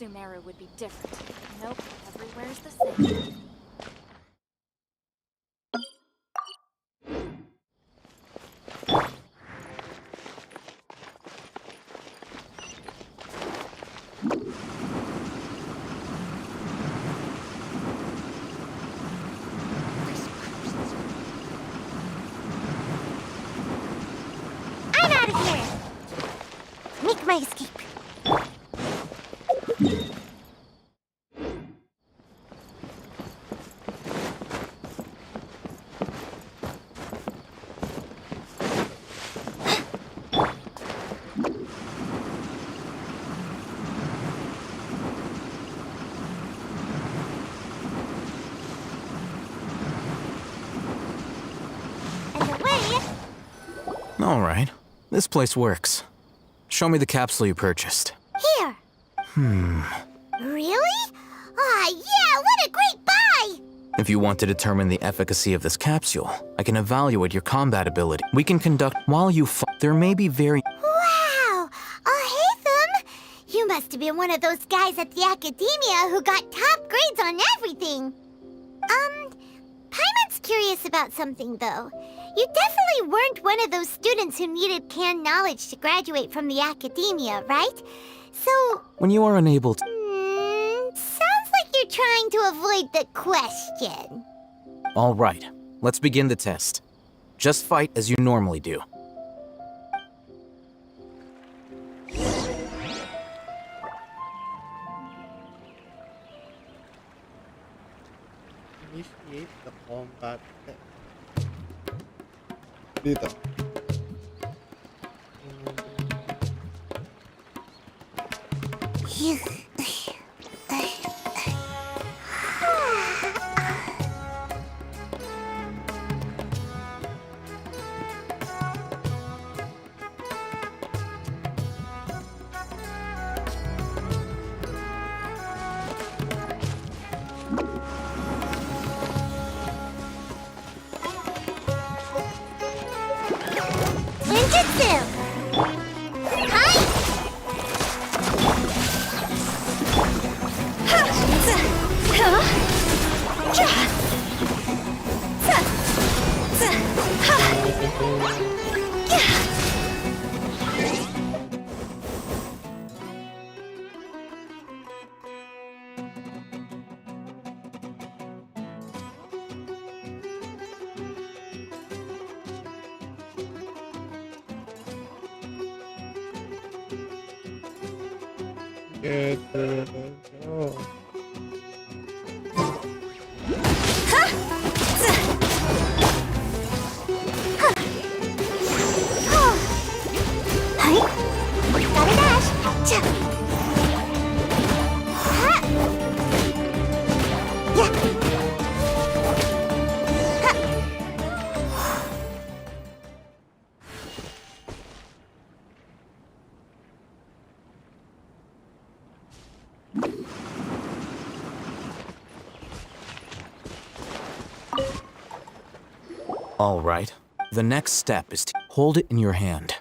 Sumeru would be different. Nope, everywhere's the same. I'm out of here! Make my escape. All right. This place works. Show me the capsule you purchased. Here. Really? Aw, yeah, what a great buy! If you want to determine the efficacy of this capsule, I can evaluate your combat ability. We can conduct while you fight. There may be very... Wow! Hatham! You must have been one of those guys at the academia who got top grades on everything. Paimon's curious about something, though. You definitely weren't one of those students who needed canned knowledge to graduate from the academia, right? So... When you are unable to... sounds like you're trying to avoid the question. All right. Let's begin the test. Just fight as you normally do. Initiate the combat test. Dito. Ninjutsu! Hi! Good. Go. Gotta dash! Cha! Ha! Yeah! Ha! All right. The next step is to hold it in your hand.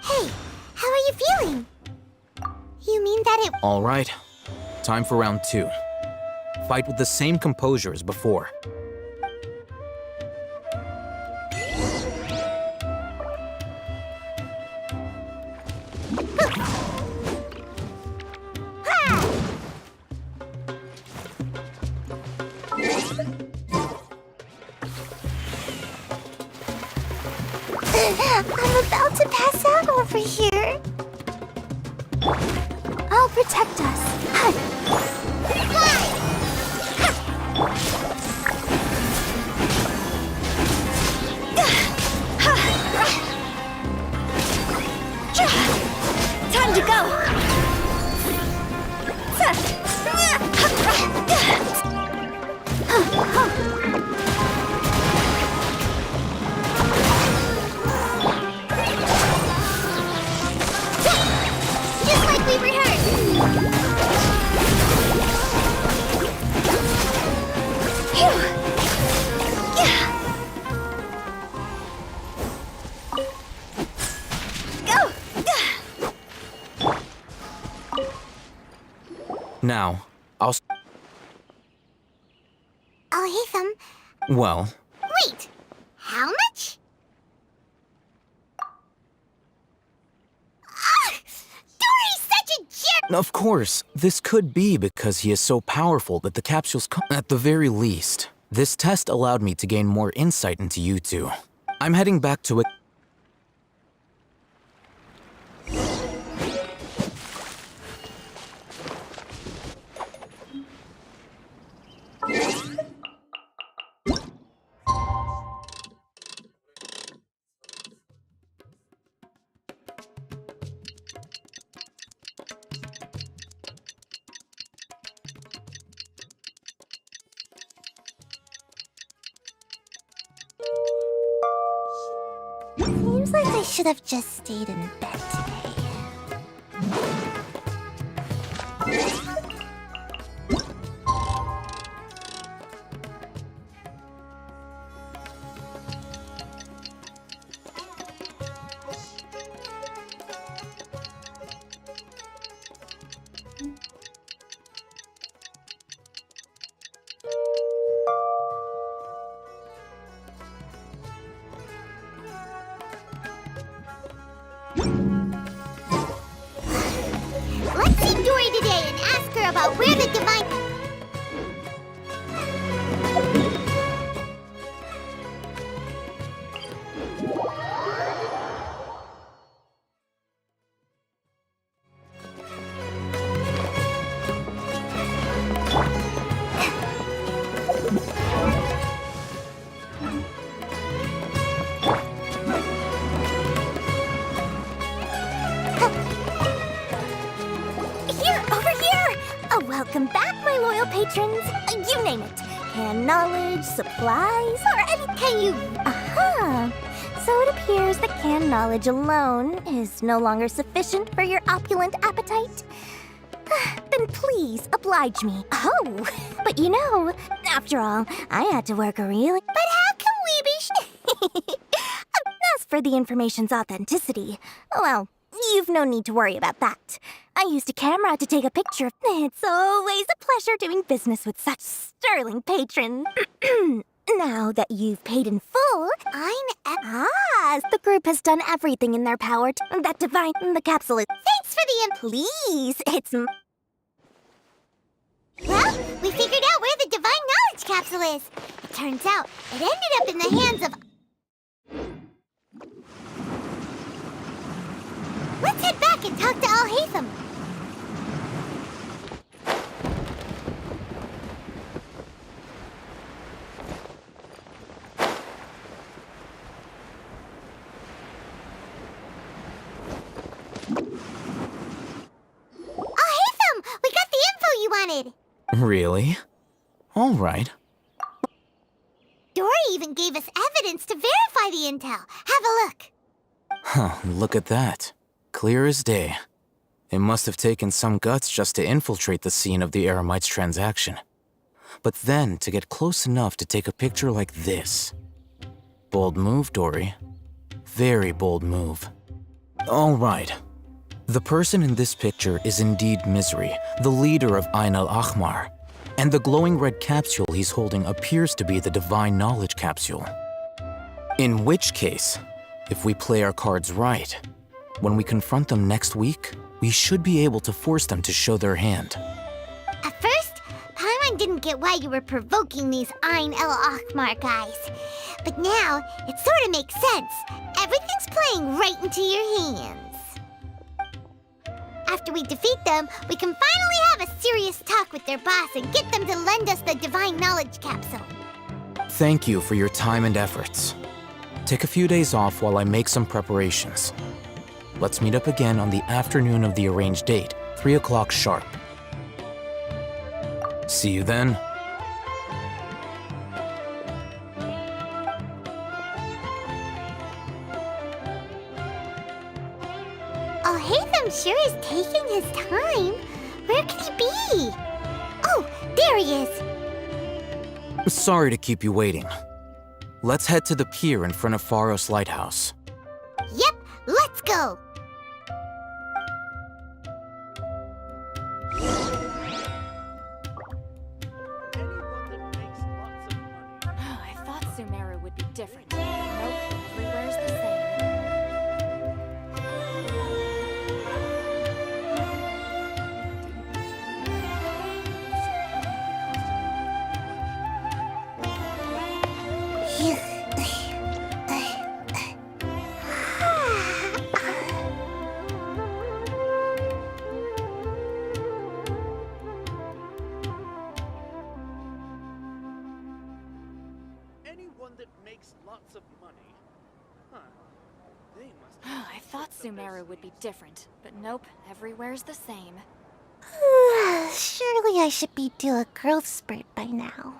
Hey, how are you feeling? You mean that it... All right. Time for round 2. Fight with the same composure as before. I'm about to pass out over here. I'll protect us. Time to go. Now, I'll... Alhaitham, Well, wait! How much? Ah! Dory's such a jerk! of course, this could be because he is so powerful that the capsules come. At the very least, this test allowed me to gain more insight into you two. I'm heading back to it. Seems like I should have just stayed in bed today. Let's see Dory today and ask her about where the divine... Here, over here! Welcome back, my loyal patrons. You name it. Can knowledge, supplies, or any... Can you... Aha! So it appears that canned knowledge alone is no longer sufficient for your opulent appetite. Then please, oblige me. Oh, but you know, after all, I had to work a really... But how can we be... As for the information's authenticity, well, you've no need to worry about that. I used a camera to take a picture. It's always a pleasure doing business with such sterling patrons. Now that you've paid in full, the group has done everything in their power to... That divine... The capsule is... Thanks for the... Please, it's... Well, we figured out where the divine knowledge capsule is. It turns out it ended up in the hands of... Let's head back and talk to Alhaitham. Alhaitham, we got the info you wanted. Really? All right. Dory even gave us evidence to verify the intel. Have a look. Huh, look at that. Clear as day. It must have taken some guts just to infiltrate the scene of the Eremites transaction. But then to get close enough to take a picture like this. Bold move, Dory. Very bold move. All right. The person in this picture is indeed Misery, the leader of Ain al-Ahmar. And the glowing red capsule he's holding appears to be the divine knowledge capsule. In which case, if we play our cards right, when we confront them next week, we should be able to force them to show their hand. At first, Paimon didn't get why you were provoking these Ain el-Ahmar guys. But now, it sort of makes sense. Everything's playing right into your hands. After we defeat them, we can finally have a serious talk with their boss and get them to lend us the divine knowledge capsule. Thank you for your time and efforts. Take a few days off while I make some preparations. Let's meet up again on the afternoon of the arranged date, 3 o'clock sharp. See you then. Alhaitham sure is taking his time. Where could he be? Oh, there he is. Sorry to keep you waiting. Let's head to the pier in front of Pharos Lighthouse. Yep, let's go. I thought Sumeru would be different, but nope, everywhere's the same. Surely I should be due a growth spurt by now.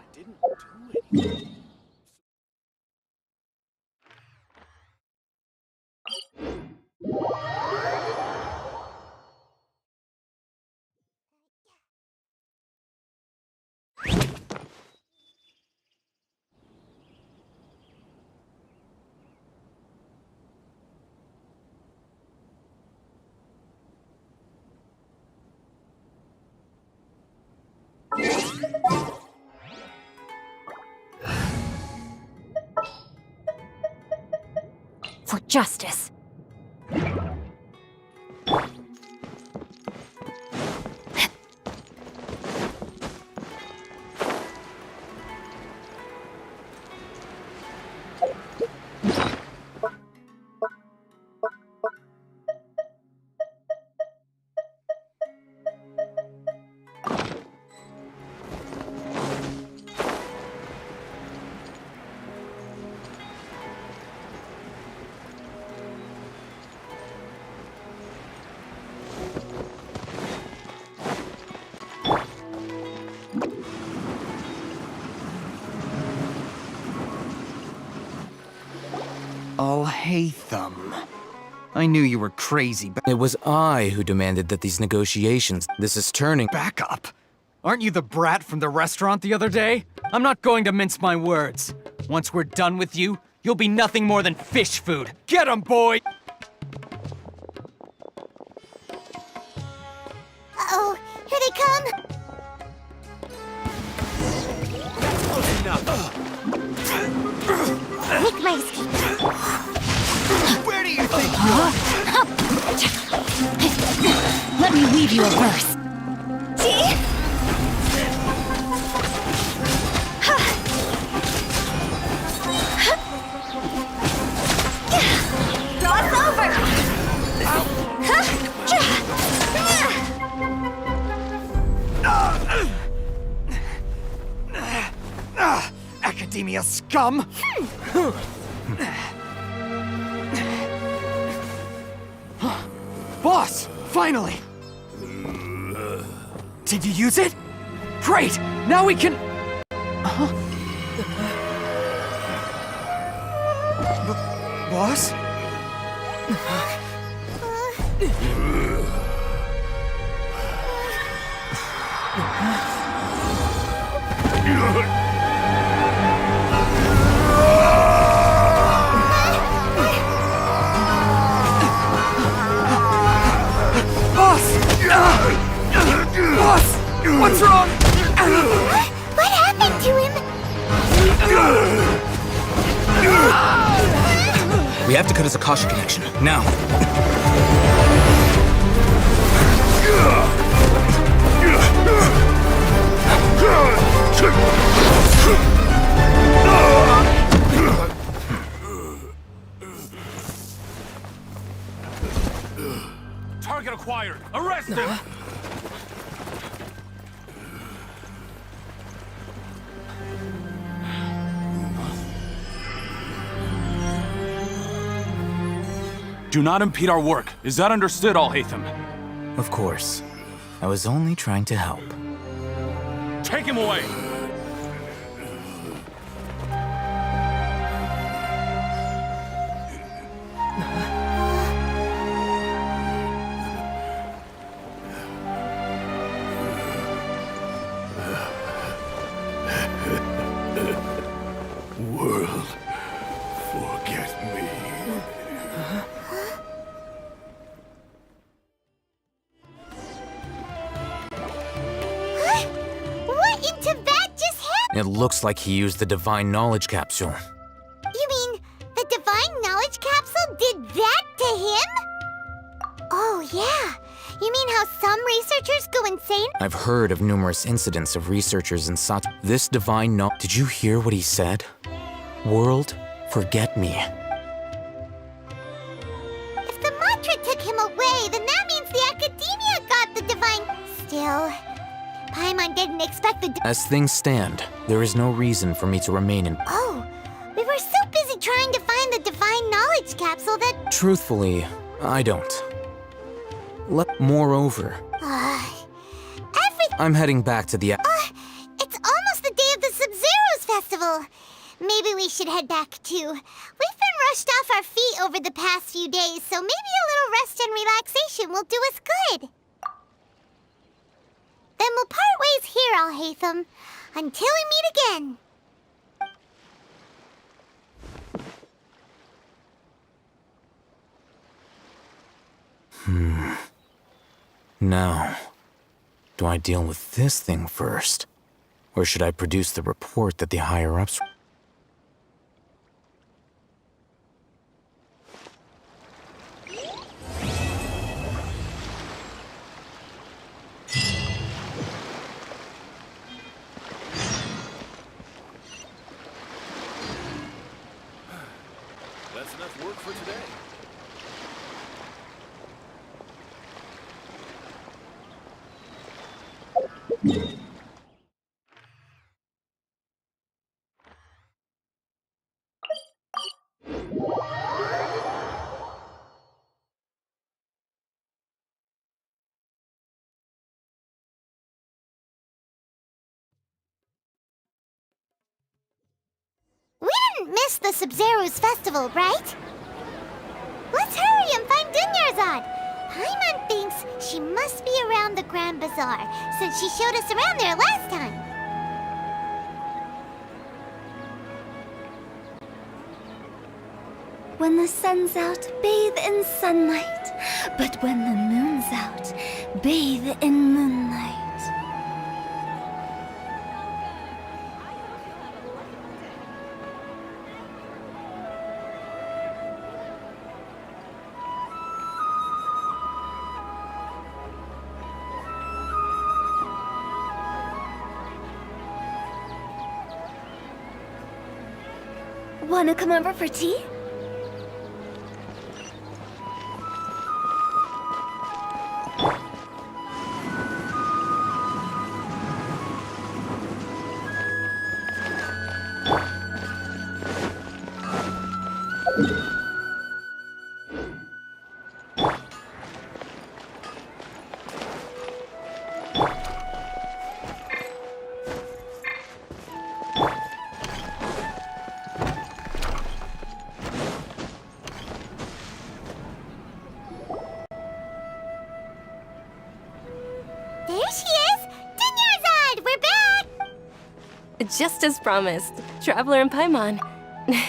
For justice. Alhaitham. I knew you were crazy, but It was I who demanded that these negotiations. This is turning. back up. Aren't you the brat from the restaurant the other day? I'm not going to mince my words. Once we're done with you, you'll be nothing more than fish food. Get 'em, boy! Uh-oh, here they come! Make my escape. Where do you think Let me weave you a verse. See? Cross over! Academia scum? Boss! Finally! Did you use it? Great! Now we can... Boss? Boss! What's wrong? What happened to him? We have to cut his Akasha connection now. Target acquired. Arrest him. Do not impede our work. Is that understood, Alhaitham? Of course. I was only trying to help. Take him away! World, forget me. What into that just happened? It looks like he used the divine knowledge capsule. You mean the divine knowledge capsule did that to him? Oh, yeah. You mean how some researchers go insane? I've heard of numerous incidents of researchers in Sat. This divine knowledge. Did you hear what he said? World, forget me. If the mantra took him away, then that means the academia got the divine. Still, Paimon didn't expect the. As things stand, there is no reason for me to remain in. Oh, we were so busy trying to find the divine knowledge knowledge capsule that... Truthfully, I don't. Moreover, I'm heading back to the... It's almost the day of the Sub-Zero's festival. Maybe we should head back too. We've been rushed off our feet over the past few days, so maybe a little rest and relaxation will do us good. Then we'll part ways here, Alhaitham, until we meet again. Now, do I deal with this thing first? Or should I produce the report that the higher-ups... That's enough work for today. We didn't miss the Sub-Zero's festival, right? Let's hurry and find Dunyarzad. Paimon thinks she must be around the Grand Bazaar, since she showed us around there last time. When the sun's out, bathe in sunlight. But when the moon's out, bathe in moonlight. Wanna come over for tea? There she is! Dunyarzad, we're back! Just as promised. Traveler and Paimon.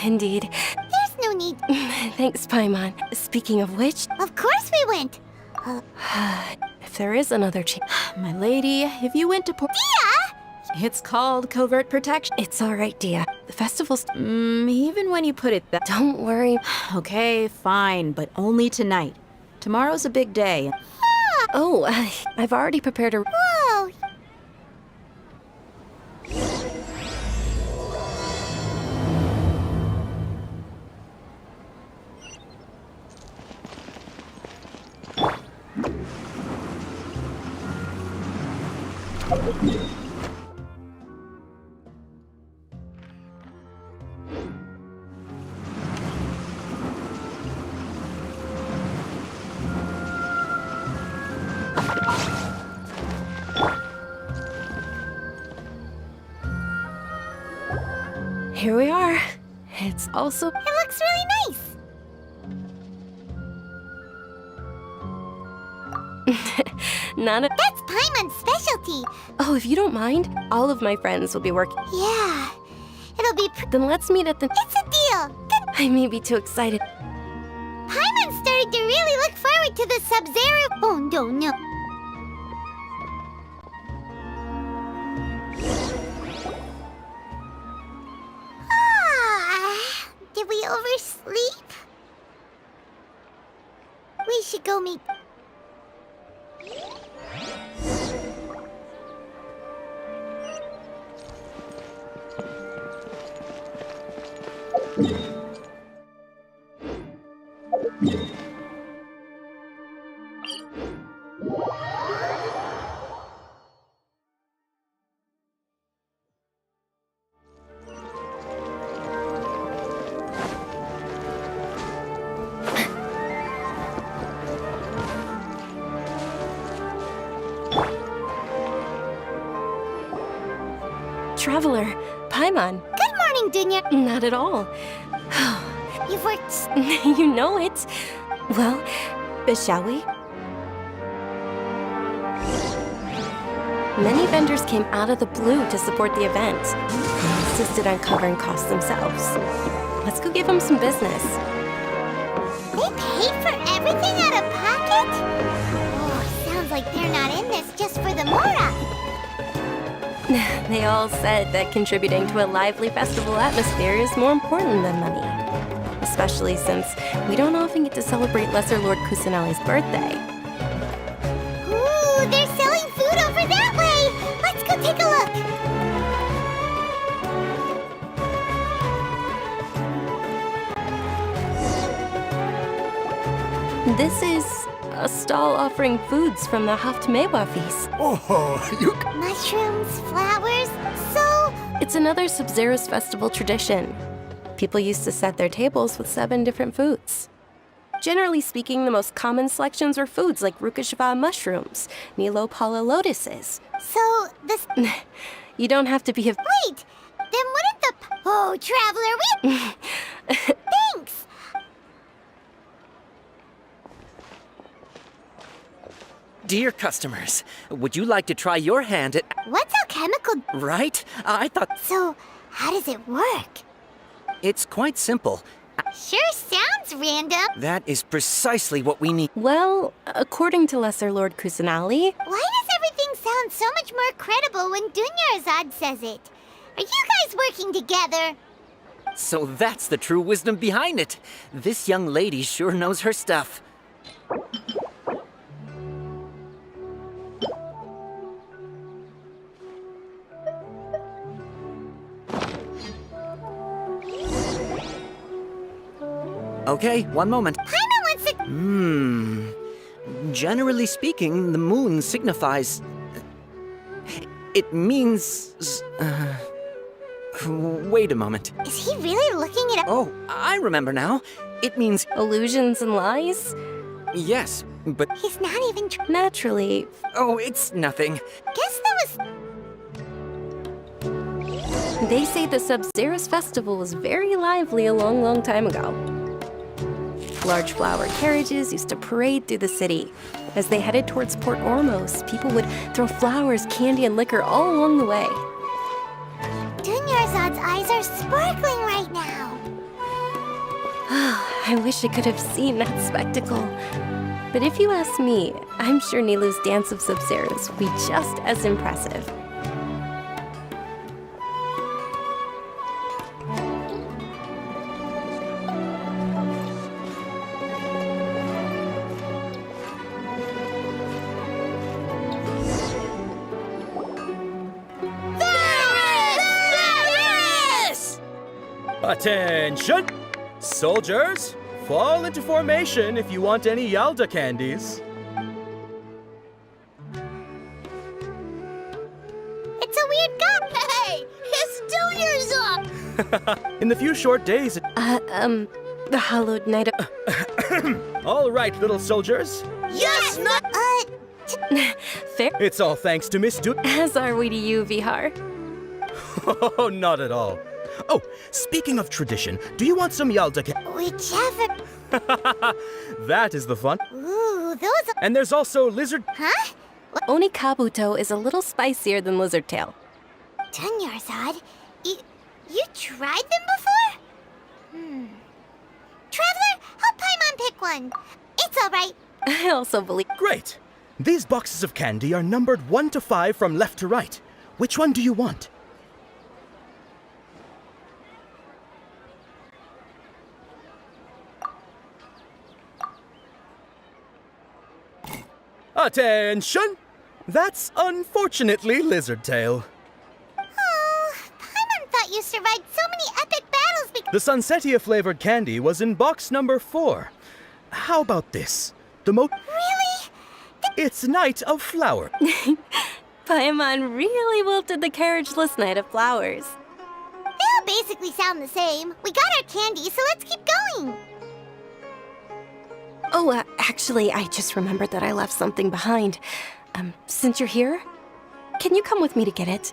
Indeed. There's no need. Thanks, Paimon. Speaking of which, Of course we went. if there is another chance... My lady, if you went to Port... Dia! It's called covert protection. It's alright, Dia. The festival's... Even when you put it that... Don't worry. Okay, fine, but only tonight. Tomorrow's a big day. Oh, I've already prepared a... Whoa! Here we are. It's also... It looks really nice. not a... That's Paimon's specialty. Oh, if you don't mind, all of my friends will be working. Yeah. It'll be Then let's meet at the... It's a deal. I may be too excited. Paimon's starting to really look forward to the Sub-Zero... Oh, no. Did we oversleep? We should go meet... traveler, Paimon. Good morning, Dunya. Not at all. You've worked... You know it. Well, shall we? Many vendors came out of the blue to support the event. They insisted on covering costs themselves. Let's go give them some business. They paid for everything out of pocket? Oh, sounds like they're not in this just for the Mora. They all said that contributing to a lively festival atmosphere is more important than money. Especially since we don't often get to celebrate Lesser Lord Kusanali's birthday. Ooh, they're selling food over that way. Let's go take a look. This is a stall offering foods from the Haftmewa feast. Oh, you... Mushrooms, flowers, so... It's another Sub-Zeros festival tradition. People used to set their tables with 7 different foods. Generally speaking, the most common selections were foods like Rukashva mushrooms, Nilopala lotuses. So, this... You don't have to be a... Wait! Then wouldn't the... Oh, Traveler, we... Thanks! Dear customers, would you like to try your hand at... What's alchemical... Right? I thought... So, how does it work? It's quite simple. Sure sounds random. That is precisely what we need. Well, according to Lesser Lord Kusanali... Why does everything sound so much more credible when Dunyarzad says it? Are you guys working together? So that's the true wisdom behind it. This young lady sure knows her stuff. Okay, one moment. Paimon wants to... Generally speaking, the moon signifies... It means... Wait a moment. Is he really looking it up? Oh, I remember now. It means... Illusions and lies? Yes, but... He's not even... Naturally. Oh, it's nothing. Guess that was... They say the Sub-Zeros festival was very lively a long, long time ago. Large flower carriages used to parade through the city. As they headed towards Port Ormos, people would throw flowers, candy, and liquor all along the way. Dunyarzad's eyes are sparkling right now. I wish I could have seen that spectacle. But if you ask me, I'm sure Nilu's Dance of Sub-Zeros will be just as impressive. Attention! Soldiers, fall into formation if you want any Yalda candies. It's a weird gum. Hey, it's Dunyarzad! In the few short days... The hallowed night of... All right, little soldiers. Yes, not... Fair. It's all thanks to Miss As are we to you, Vihar. Oh, not at all. Oh, speaking of tradition, do you want some Yalda Whichever... That is the fun. Ooh, those... And there's also lizard... Huh? Onikabuto is a little spicier than lizard tail. Dunyarzad, you tried them before? Traveler, help Paimon pick one. It's all right. I also believe... Great. These boxes of candy are numbered 1 to 5 from left to right. Which one do you want? Attention! That's unfortunately Lizard Tail. Oh, Paimon thought you survived so many epic battles because... The Sunsetia flavored candy was in box number 4. How about this? Really? It's Night of Flower. Paimon really wilted the carriageless Night of Flowers. They all basically sound the same. We got our candy, so let's keep going. Oh, actually, I just remembered that I left something behind. Since you're here, can you come with me to get it?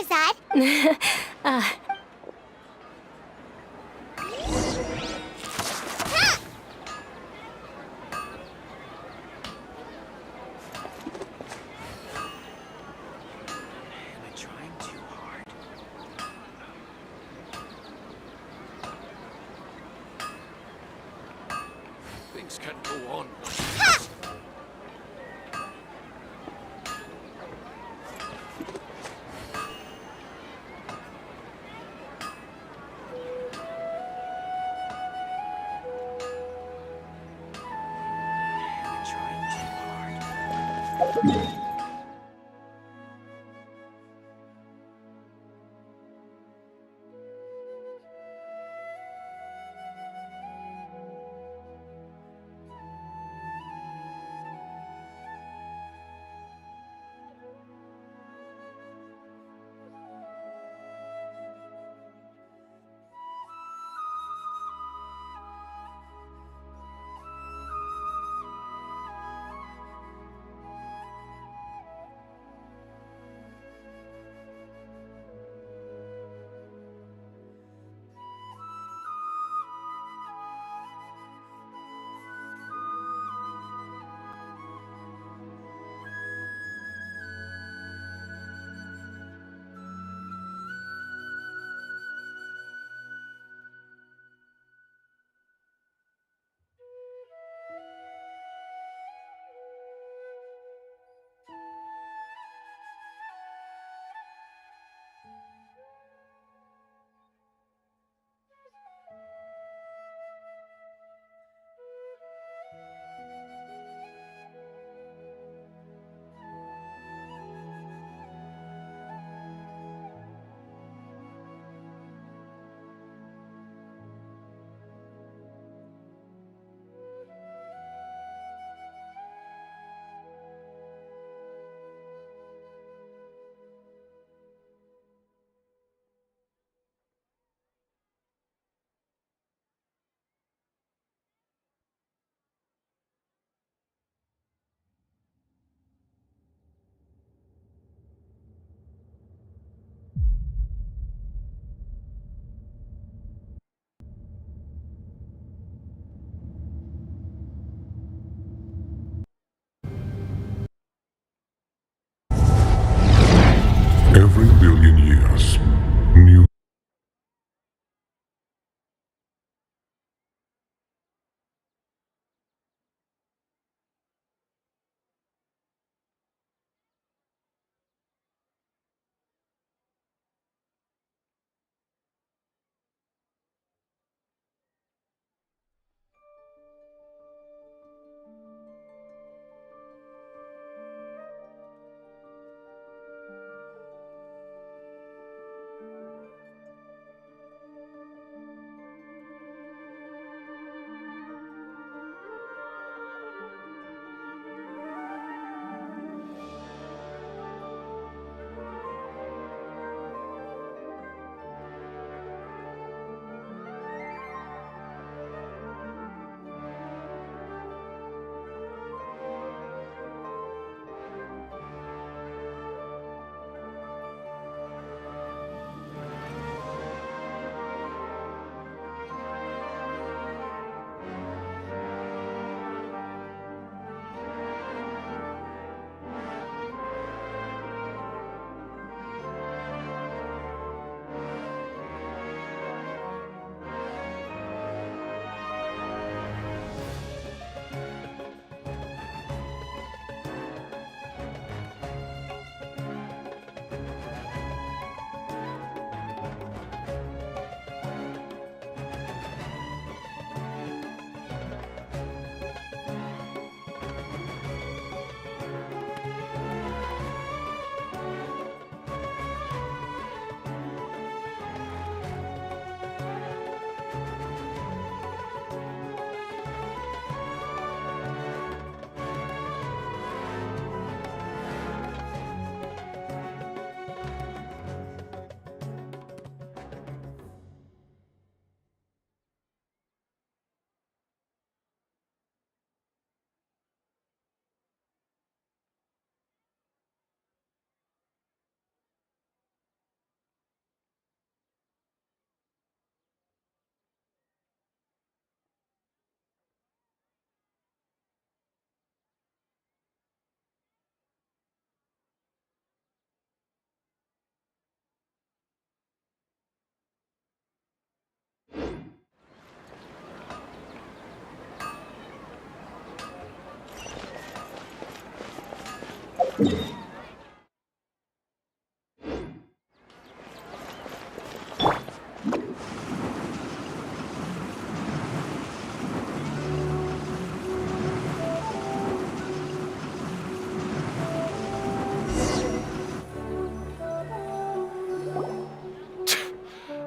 that? Am I trying too hard? Things can't go on. Am I trying too hard?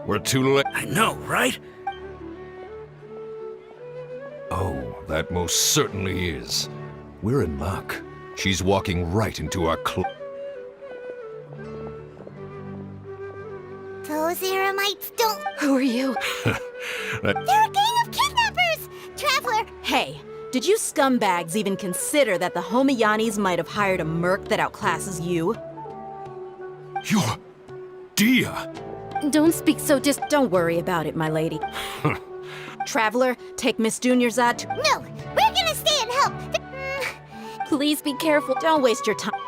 We're too late. I know, right? Oh, that most certainly is. We're in luck. She's walking right into our Those Eremites don't... Who are you? They're a gang of kidnappers! Traveler! Hey, did you scumbags even consider that the Homiyanis might have hired a merc that outclasses you? You're... Dia! Don't speak so Don't worry about it, my lady. Traveler, take Miss Dunyarzad to... No! We're gonna stay and help! Please be careful. Don't waste your time.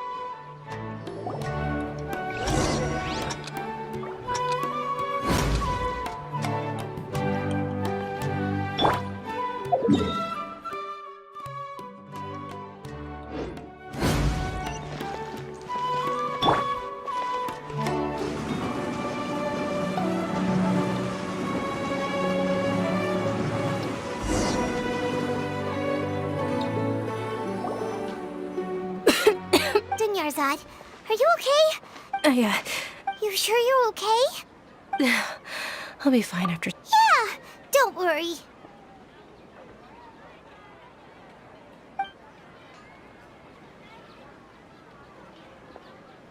Dunyarzad, are you okay? Yeah, You sure you're okay? I'll be fine after. Yeah! Don't worry.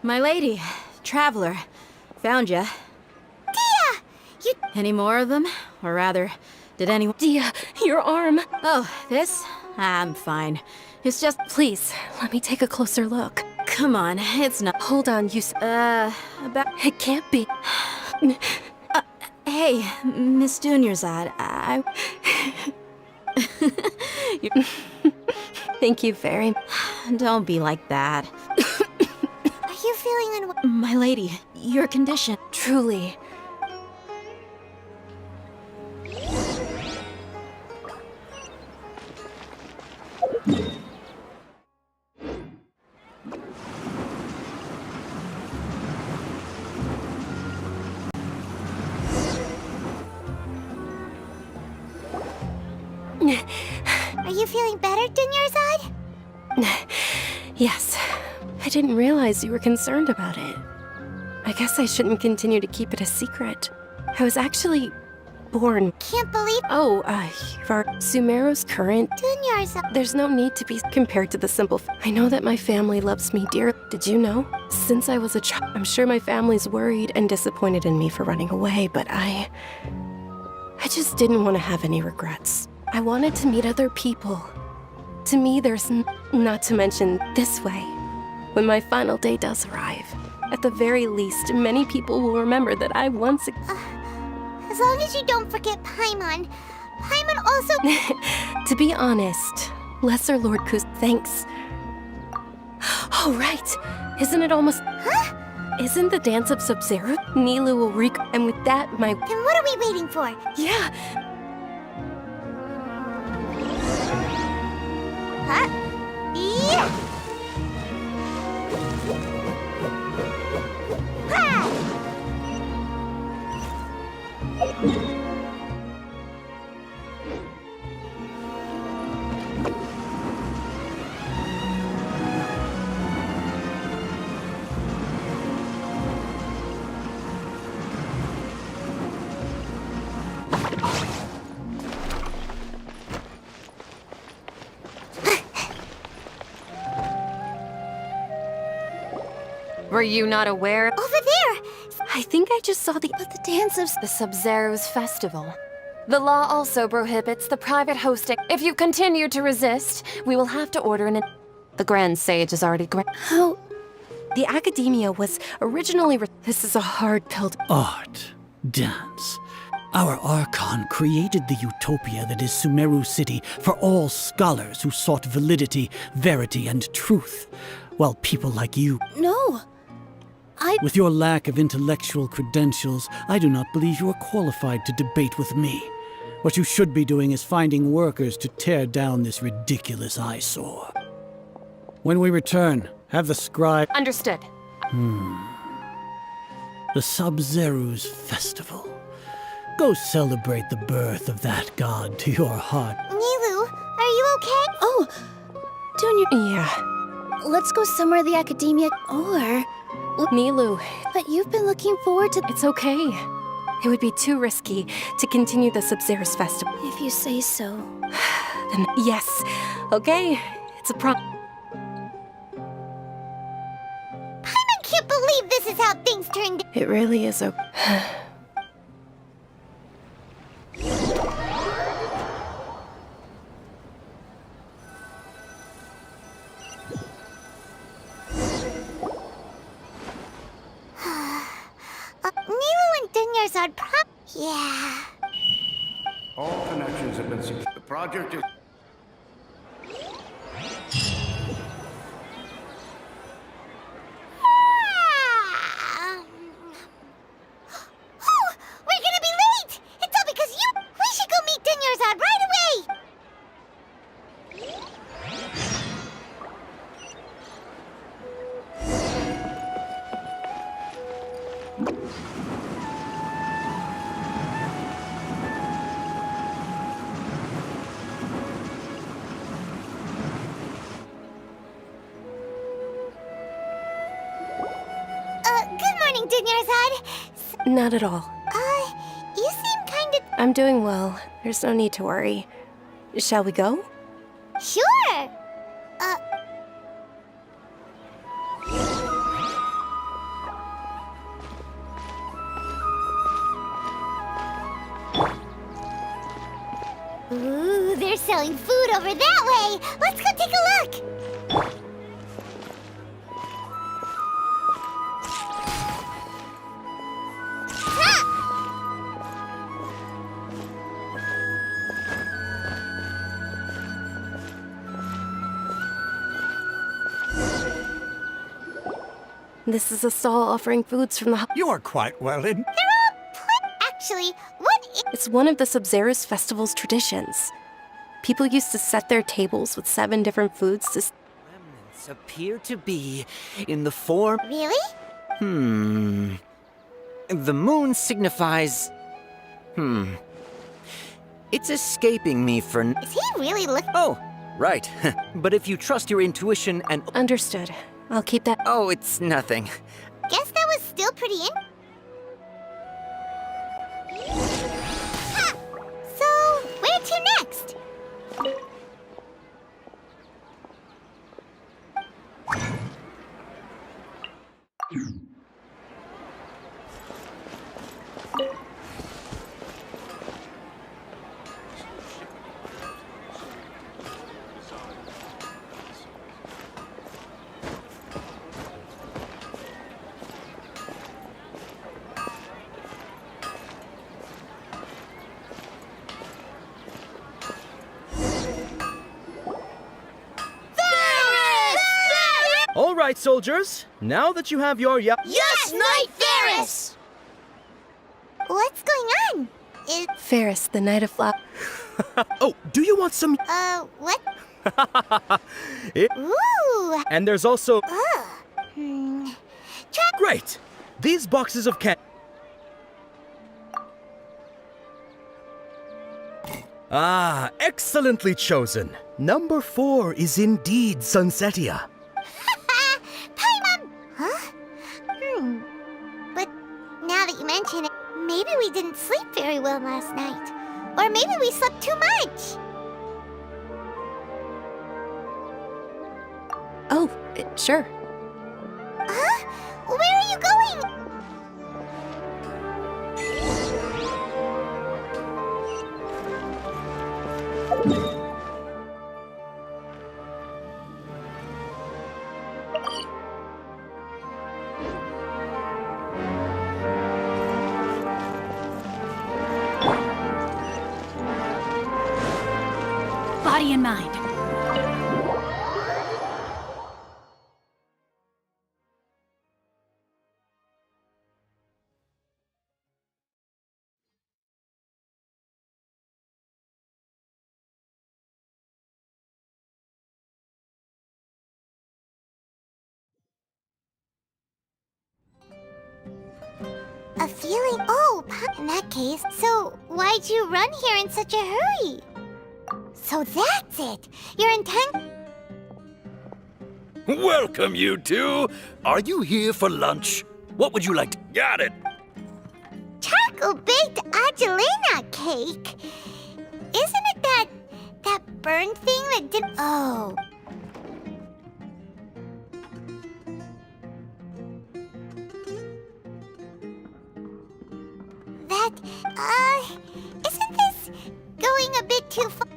My lady, Traveler, found ya. Dia! You... Any more of them? Or rather, did anyone... Dia, your arm. Oh, this? I'm fine. It's just... Please, let me take a closer look. Come on, it's not... Hold on, about... It can't be. Hey, Miss Dunyarzad, Thank you very much. Don't be like that. Are you feeling unwell? My lady, your condition... Truly. Are you feeling better, Dunyarzad? Yes. I didn't realize you were concerned about it. I guess I shouldn't continue to keep it a secret. I was actually born. Can't believe... For Sumeru's current... Dunyarzad... There's no need to be compared to the simple... I know that my family loves me dearly. Did you know? Since I was a child, I'm sure my family's worried and disappointed in me for running away, but I just didn't want to have any regrets. I wanted to meet other people. To me, there's not to mention this way. When my final day does arrive, at the very least, many people will remember that I once... As long as you don't forget Paimon. Paimon also... To be honest, Lesser Lord Kus... Thanks. Oh, right. Isn't it almost... Huh? Isn't the dance of Sub-Zero? Nilu will and with that, my... Then what are we waiting for? Yeah. Huh? Yeah! Ha! Were you not aware? Over there! I think I just saw the dance of... The Sub-Zero's festival. The law also prohibits the private hosting. If you continue to resist, we will have to order an... The Grand Sage is already How... The Academia was originally... This is a hard pill to... Art. Dance. Our Archon created the utopia that is Sumeru City for all scholars who sought validity, verity, and truth. While people like you... No. With your lack of intellectual credentials, I do not believe you are qualified to debate with me. What you should be doing is finding workers to tear down this ridiculous eyesore. When we return, have the scribe... Understood. The Sub-Zeru's festival. Go celebrate the birth of that god to your heart. Nilu, are you okay? Oh, Yeah. Let's go somewhere the Academia... Or... Nilu, But you've been looking forward to... it's okay. It would be too risky to continue the Sabzerus festival. If you say so. Then yes. Okay, it's a problem. I can't believe this is how things turned. It really is a... Nilo and Dunya's are Yeah. All connections have been secured. The project is... Oh, we're gonna be late! It's all because you... We should go meet Dunyarzad right away! Good morning, Dunyarzad. Not at all. You seem kind of... I'm doing well. There's no need to worry. Shall we go? Sure! Ooh, they're selling food over that way! Let's go take a look! This is a stall offering foods from the... You are quite well in... Actually, what is... It's one of the Sabzerus festival's traditions. People used to set their tables with 7 different foods to... Remnants appear to be in the form... Really? The moon signifies... It's escaping me for... Is he really looking... Oh, right. But if you trust your intuition and... Understood. I'll keep that... Oh, it's nothing. Guess that was still pretty in... Ha! So, where to next? All right, soldiers. Now that you have your Yes, Knight Ferris! What's going on? Ferris, the Knight of Flower... Oh, do you want some... What? It... Ooh! And there's also... Try... Great! These boxes of can... Ah, excellently chosen. Number 4 is indeed Sunsetia. Paimon! Huh? But now that you mention it, maybe we didn't sleep very well last night. Or maybe we slept too much. Oh, sure. Huh? Where are you going? Body and mind. A feeling? Oh, in that case, so why'd you run here in such a hurry? So that's it! Your intent... Welcome, you two! Are you here for lunch? What would you like to... Got it! Chuck! chocolate-baked Angelina cake. Isn't it that burned thing that did... Oh. Isn't this going a bit too far?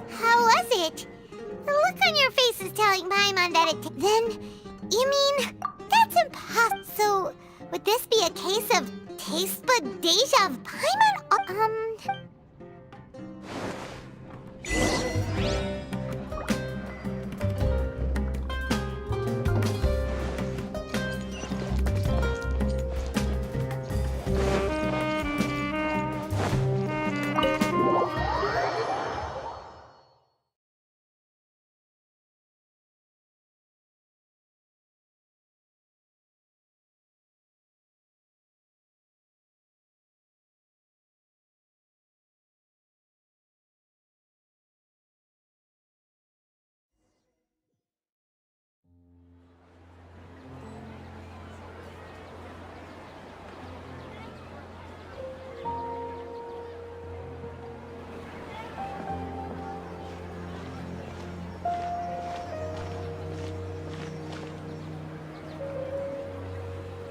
How was it? The look on your face is telling Paimon that it... Then, you mean, that's impossible. So, would this be a case of taste bud deja vu? Paimon,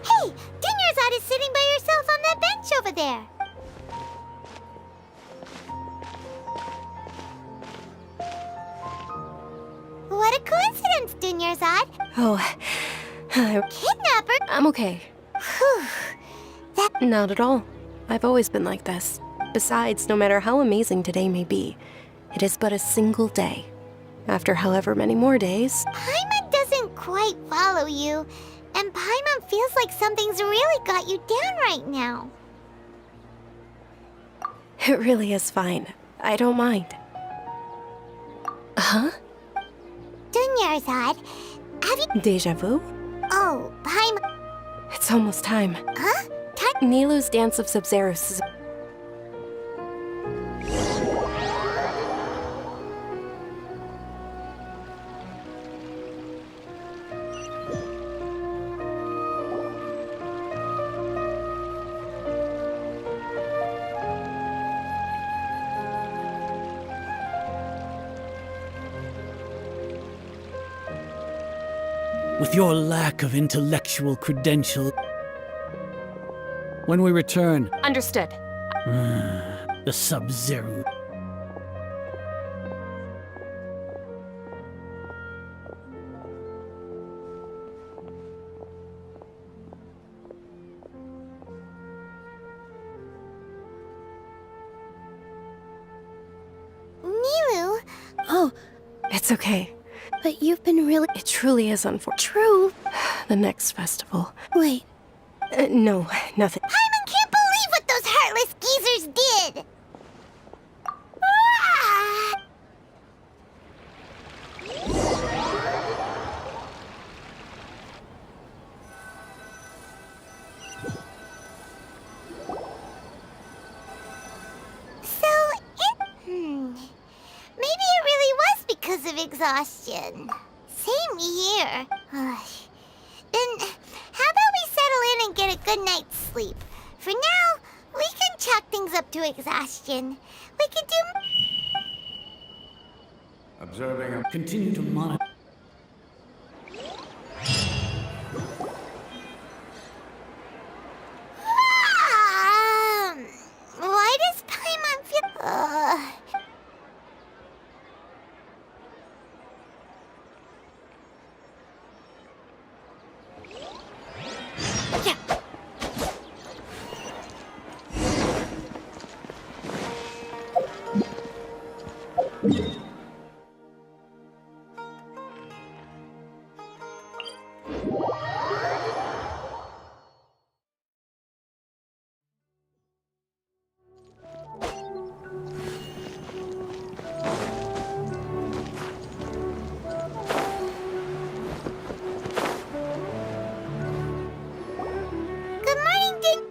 Hey, Dunyarzad is sitting by yourself on that bench over there. What a coincidence, Dunyarzad. Oh, Kidnapper? I'm okay. Whew. Not at all. I've always been like this. Besides, no matter how amazing today may be, it is but a single day. After however many more days... Paimon doesn't quite follow you, and Paimon feels like something's really got you down right now. It really is fine. I don't mind. Huh? Dunyarzad, have you... Deja vu? Oh, Paimon... It's almost time. Huh? Nilou's Dance of Subzerus is... With your lack of intellectual credential. When we return... Understood. The Sub-Zero. Nilou? Oh, it's okay. But you've been really... It truly is unfortunate. True. The next festival. Wait. No, nothing. Paimon can't believe what those heartless geezers did! Ah! Maybe it really was because of exhaustion. Same here. Then, how about we settle in and get a good night's sleep? For now, we can chalk things up to exhaustion. We could do... Observing a... Continue to monitor. Why does Paimon feel...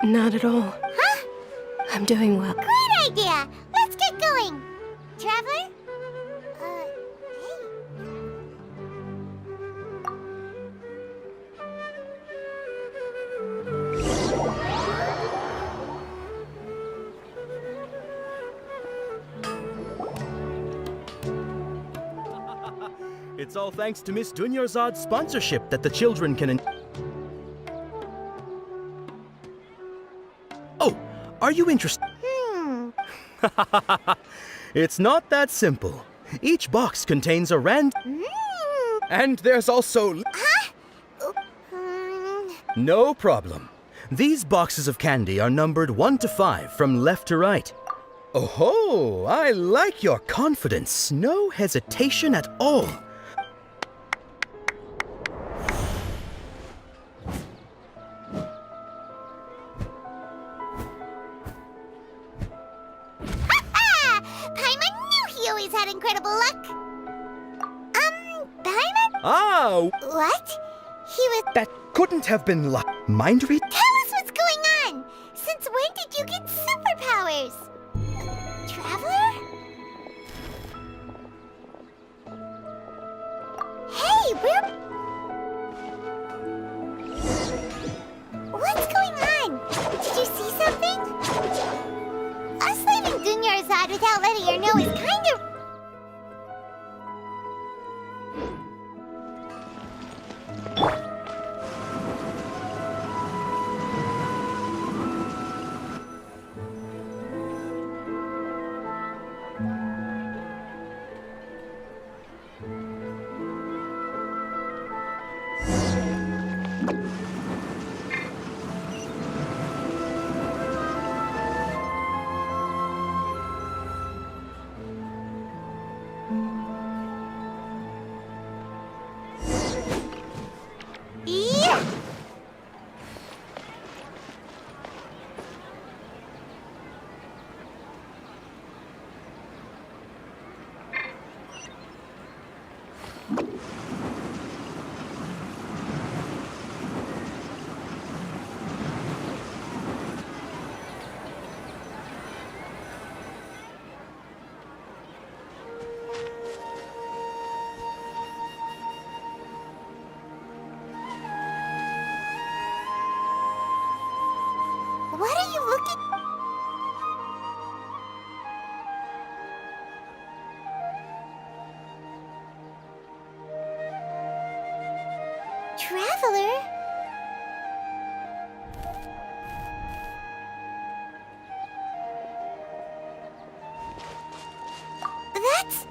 Not at all. Huh? I'm doing well. Great idea! Let's get going! Traveler? Hey. It's all thanks to Miss Dunyarzad's sponsorship that the children can Oh, are you interested? It's not that simple. Each box contains a And there's also... No problem. These boxes of candy are numbered 1 to 5 from left to right. Oh, I like your confidence. No hesitation at all. Paimon knew he always had incredible luck. Paimon? Ah! What? He was... That couldn't have been luck. Mind read? Tell us what's going on! Since when did you get superpowers? Traveler? Hey, What's going on? Did you see something? Us leaving Dunyarzad without letting her know is kind of... What are you looking... Traveler? That's...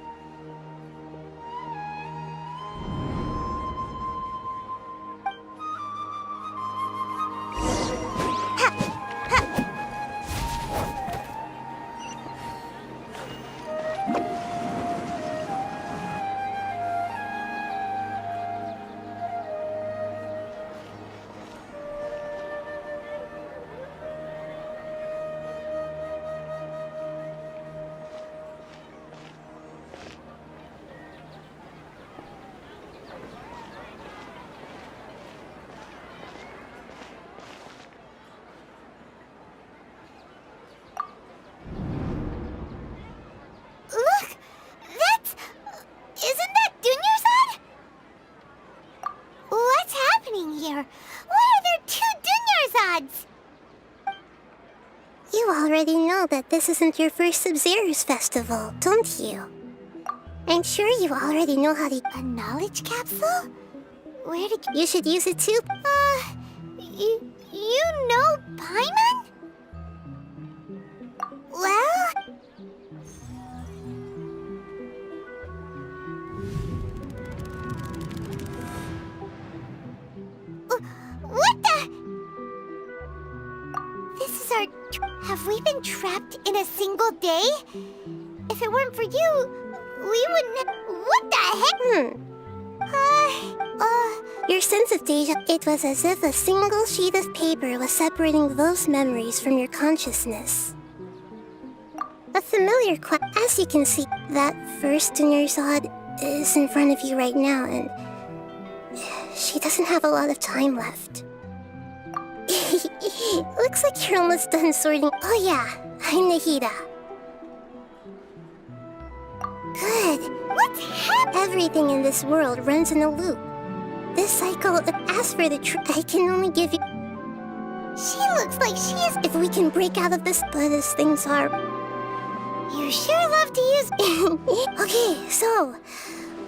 Look! That's... Isn't that Dunyarzad? What's happening here? Why are there 2 Dunyarzads? You already know that this isn't your first Sumeru's festival, don't you? I'm sure you already know how to... A knowledge capsule? Where did... You should use it too. You know Paimon? Well... What the... This is our... Have we been trapped in a single day? If it weren't for you, we wouldn't... What the heck? Your sense of deja... It was as if a single sheet of paper was separating those memories from your consciousness. A familiar As you can see, that first Dunyarzad is in front of you right now, and... She doesn't have a lot of time left. Looks like you're almost done sorting... Oh yeah, I'm Nahida. Good. What's happening? Everything in this world runs in a loop. This cycle, as for the I can only give you... She looks like she is... If we can break out of this, but as things are... You sure love to use... Okay, so...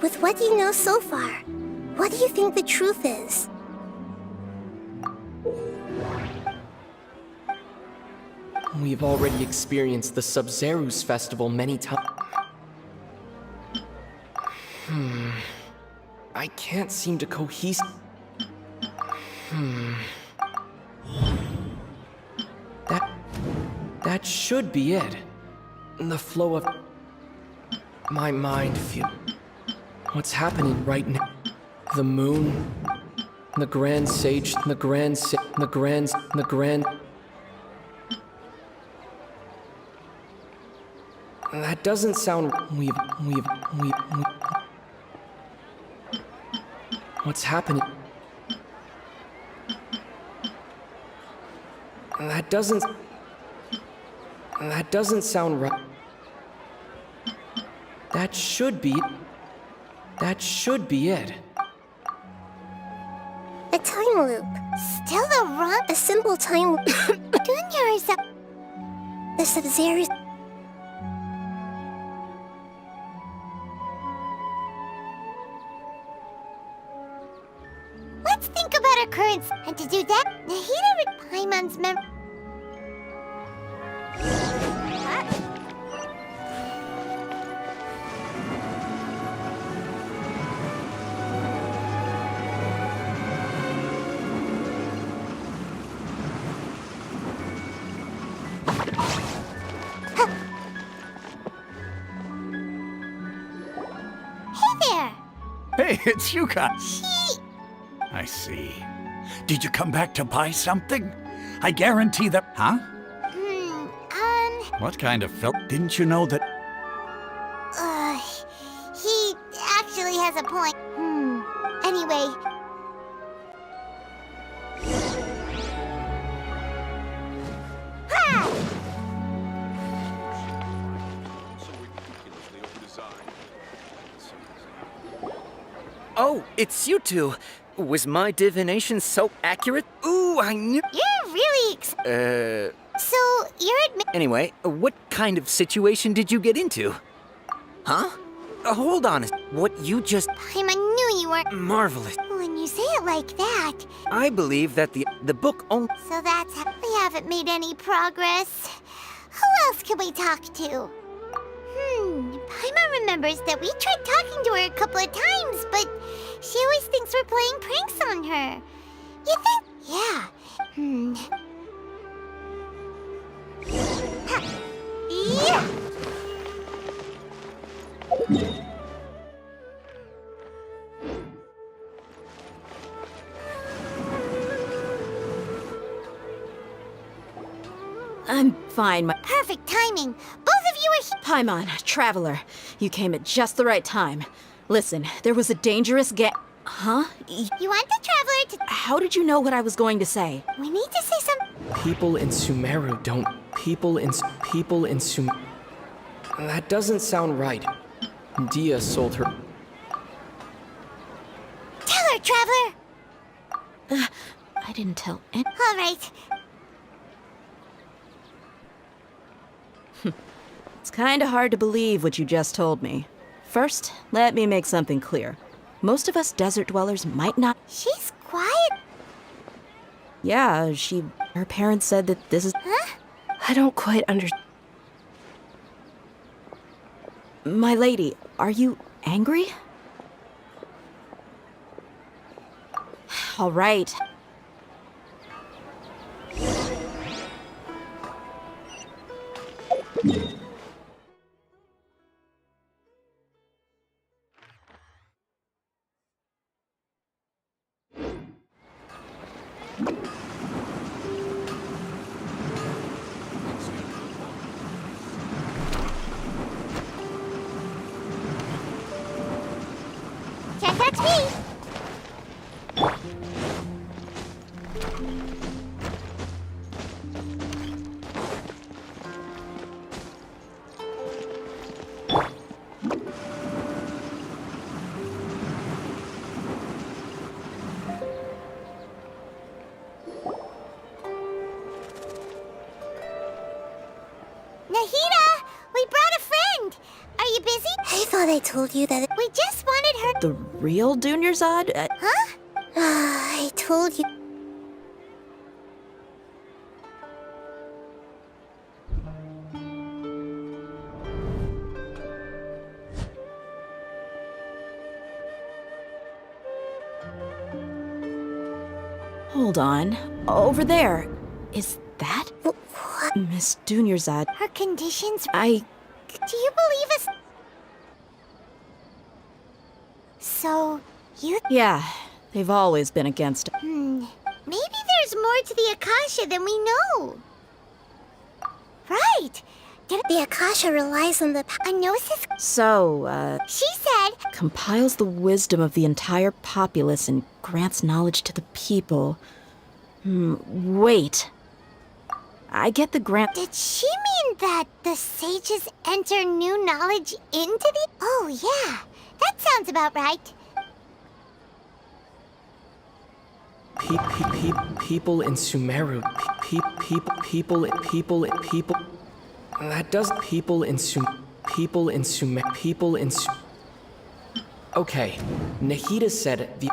With what you know so far, what do you think the truth is? We've already experienced the Sub-Zeru's festival many times. I can't seem to cohese. That should be it. The flow of my mind feel. What's happening right now? The moon, the grand sage, the grand. That doesn't sound. What's happening? That doesn't sound right. That should be it. A time loop. Still a simple time loop. Junior is the Sub-Zero. Let's think about our currents, and to do that, Nahida read Paimon's mem. Hey, it's you guys. I see. Did you come back to buy something? I guarantee that... Huh? What kind of felt? Didn't you know that... He actually has a point. Anyway... Oh, it's you two. Was my divination so accurate? Ooh, I knew. You're really So, you're Anyway, what kind of situation did you get into? Huh? Hold on. What you just... I knew you weren't... Marvelous. When you say it like that... I believe that the book only... So that's how... We haven't made any progress. Who else can we talk to? Paimon remembers that we tried talking to her a couple of times, but she always thinks we're playing pranks on her. You think? Yeah. Yeah. I'm fine, my... Perfect timing. Both of you are here. Paimon, Traveler, you came at just the right time. Listen, there was a dangerous Huh? You want the Traveler to... How did you know what I was going to say? We need to say some... People in Sumeru don't... People in Sumeru... That doesn't sound right. Dia sold her... Tell her, Traveler! I didn't tell any... All right. It's kinda hard to believe what you just told me. First, let me make something clear. Most of us desert dwellers might not... She's quiet. Yeah, her parents said that this is... Huh? I don't quite understand. My lady, are you angry? All right. Can't touch me! Nahida! We brought a friend! Are you busy? I thought I told you that... We just want wanted her. The real Dunyarzad? Huh? I told you. Hold on. Over there. Is that What? Miss Dunyarzad? Her conditions. I... Do you believe us? So, you. Yeah, they've always been against it. Maybe there's more to the Akasha than we know. Right. The Akasha relies on the gnosis. So, She said. compiles the wisdom of the entire populace and grants knowledge to the people. Wait. I get the grant. Did she mean that the sages enter new knowledge into the. Oh, yeah. That sounds about right. People in Sumeru. People. That does people in Okay, Nahida said the.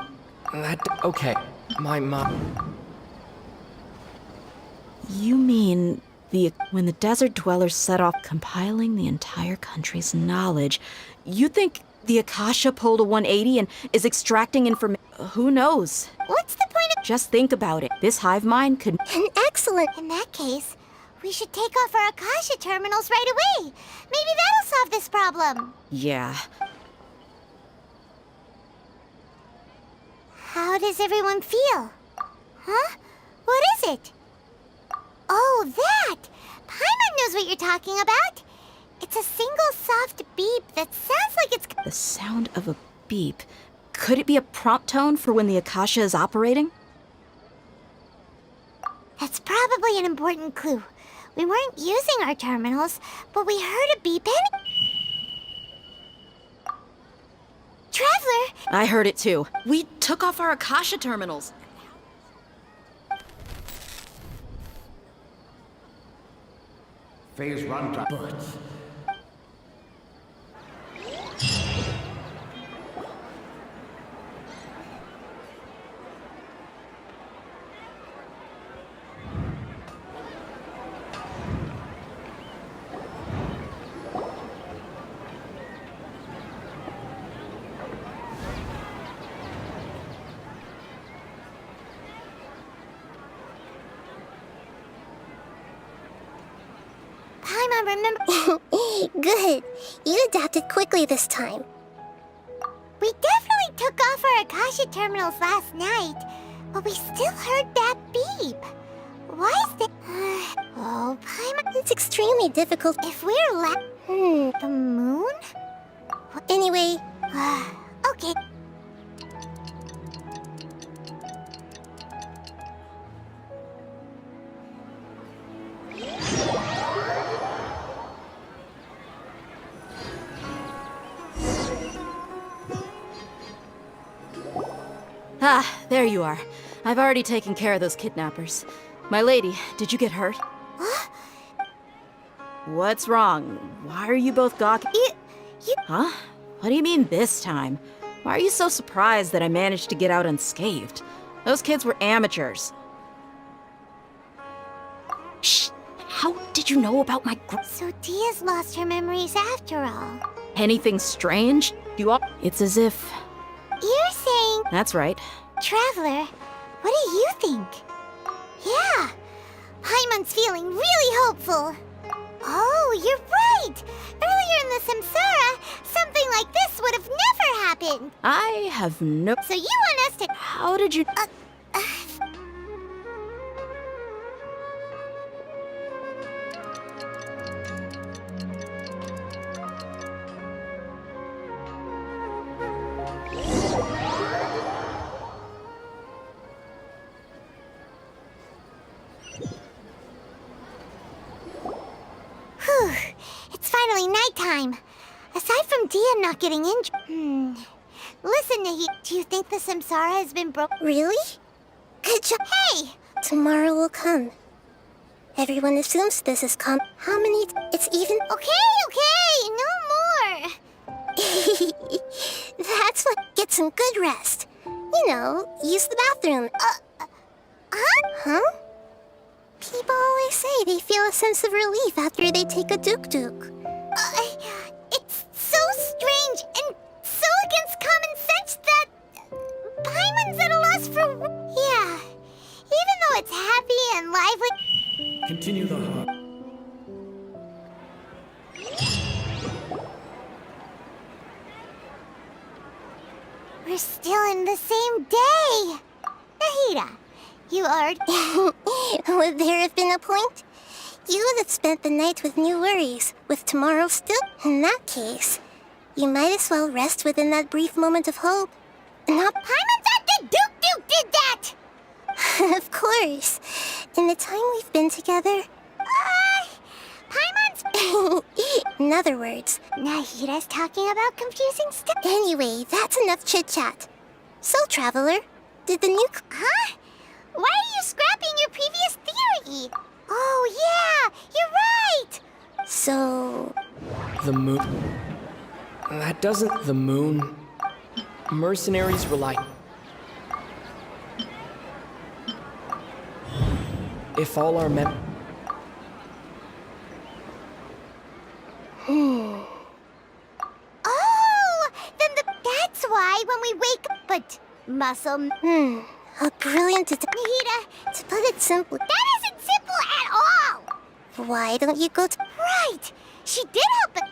That okay. My mom. You mean when the desert dwellers set off compiling the entire country's knowledge, you think the Akasha pulled a 180 and is extracting information? Who knows? What's the point of. Just think about it. This hive mind could. Excellent. In that case, we should take off our Akasha terminals right away. Maybe that'll solve this problem. Yeah. How does everyone feel? Huh? What is it? Oh, that! Paimon knows what you're talking about. It's a single soft beep that sounds like it's. The sound of a beep. Could it be a prompt tone for when the Akasha is operating? That's probably an important clue. We weren't using our terminals, but we heard a beep and. Traveler! I heard it too. We took off our Akasha terminals. Phase run to birth. Paimon, remember. Good. You adapted quickly this time. We definitely took off our Akasha terminals last night, but we still heard that beep. Why is that? Oh, Paimon. It's extremely difficult. If we're the moon? Anyway. Okay. Ah, there you are. I've already taken care of those kidnappers. My lady, did you get hurt? What's wrong? Why are you both gawking? Huh? What do you mean this time? Why are you so surprised that I managed to get out unscathed? Those kids were amateurs. Shh! How did you know about my So Dia's lost her memories after all. Anything strange? It's as if... You're saying... That's right. Traveler, what do you think? Yeah, Paimon's feeling really hopeful. Oh, you're right! Earlier in the Samsara, something like this would have never happened. I have no... So you want us to... How did you... Whew, it's finally nighttime. Aside from Dia not getting injured... Listen, Nahi, do you think the Samsara has been broken? Really? Good job. Hey! Tomorrow will come. Everyone assumes this is How many... It's even... Okay, no more! That's what. Get some good rest. You know, use the bathroom. Huh? People always say they feel a sense of relief after they take a duk-duk. It's so strange and so against common sense that Paimon's at a loss for... Yeah, even though it's happy and lively... Continue the heart. We're still in the same day. Nahida, you are... Would there have been a point? You would have spent the night with new worries, with tomorrow still. In that case, you might as well rest within that brief moment of hope. Not Paimon's at the Duke did that! Of course. In the time we've been together... Paimon's... In other words, Nahida's talking about confusing stuff. Anyway, that's enough chit-chat. So, Traveler, did the new... Huh? Why are you scrapping your previous theory? Oh, yeah, you're right! So... The moon... That doesn't... The moon... Mercenaries rely... If all our Oh! Then that's why when we wake up... But... Muscle... A brilliant... Nahida, to put it simply... That isn't simple at all! Why don't you go to... Right! She did help it...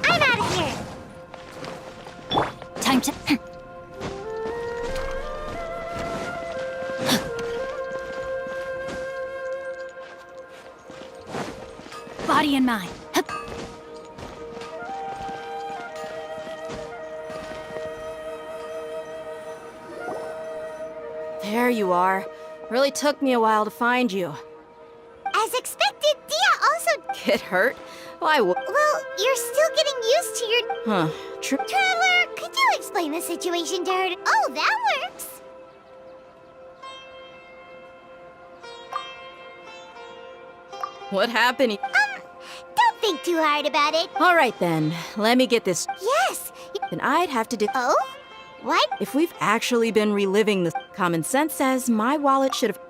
I'm out of here! Time to... Body and mind. There you are. Really took me a while to find you. As expected, Dia also... Get hurt? Why Well, you're still getting used to your... Huh. Traveler, could you explain the situation to her? Oh, that works! What happened? Don't think too hard about it. All right then, let me get this. Yes! Then I'd have to do... Oh? What? If we've actually been reliving this, common sense says my wallet should have...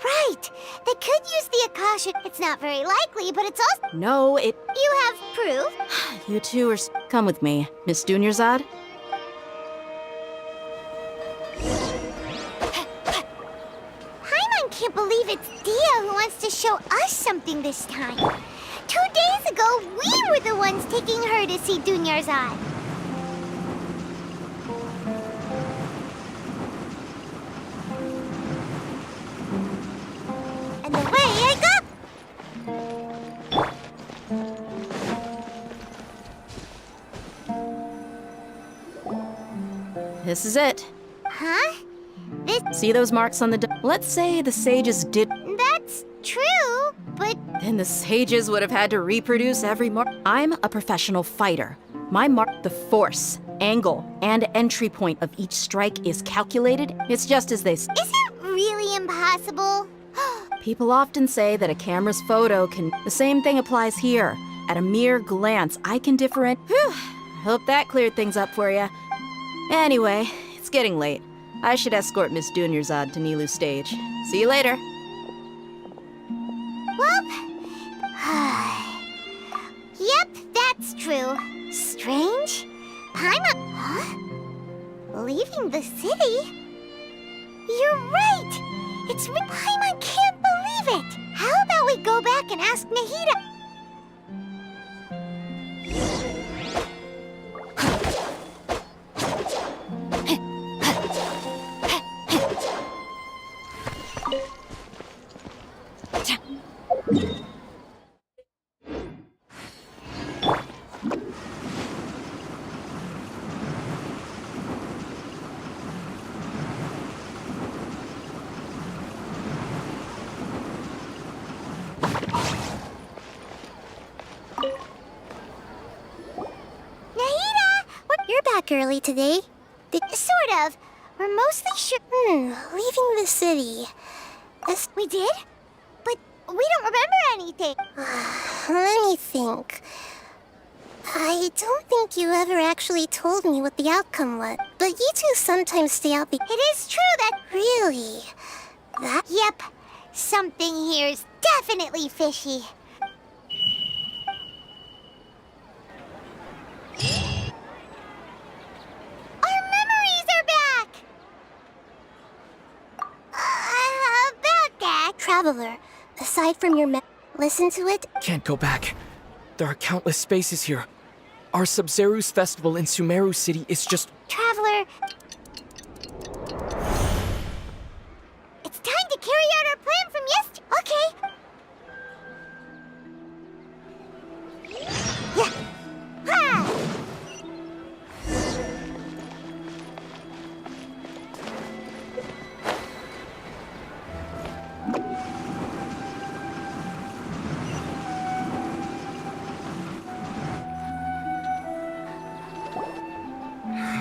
Right! They could use the Akasha. It's not very likely, but it's also... No, it... You have proof? You two are... Come with me, Miss Dunyarzad. Paimon can't believe it's Dia who wants to show us something this time. 2 days ago, we were the ones taking her to see Dunyarzad. And away I go! This is it. Huh? This... See those marks on the... Let's say the sages did... That's true, but... Then the sages would have had to reproduce every mark. I'm a professional fighter. My mark, the force, angle, and entry point of each strike is calculated. It's just as they... Is it really impossible? People often say that a camera's photo can... The same thing applies here. At a mere glance, I can differentiate... Hope that cleared things up for you. Anyway, it's getting late. I should escort Miss Dunyarzad to Nilu's stage. See you later. Well... Yep, that's true. Strange? Paimon... Huh? Leaving the city? You're right! It's... Paimon can't believe it! How about we go back and ask Nahida... You're back early today. Sort of. We're mostly leaving the city. We did? But we don't remember anything. Let me think. I don't think you ever actually told me what the outcome was. But you two sometimes stay out It is true that... Really? That... Yep. Something here's definitely fishy. Our memories are back! About that... Traveler, aside from your listen to it... Can't go back. There are countless spaces here. Our Sumeru's festival in Sumeru City is just... Traveler... It's time to carry out our plan from yesterday. Okay. Yeah. Ha!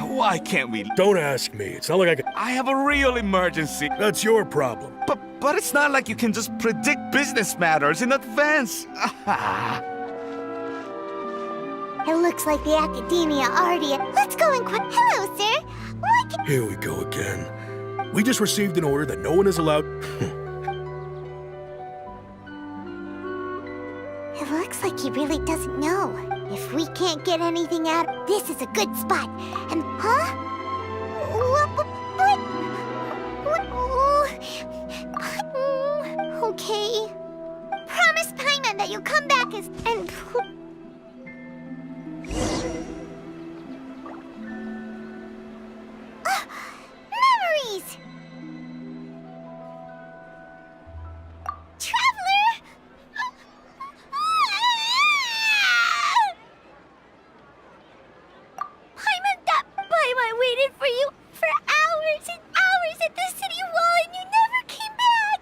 Why can't we? Don't ask me. It's not like I can. I have a real emergency. That's your problem. But it's not like you can just predict business matters in advance. It looks like the academia already... Let's go and Hello, sir. Why can... Here we go again. We just received an order that no one is allowed... It looks like he really doesn't know. If we can't get anything out, this is a good spot. And, huh? Okay. Promise Paimon that you'll come back and... Memories! Traveler! Paimon waited for you for hours and hours at the city wall and you never came back!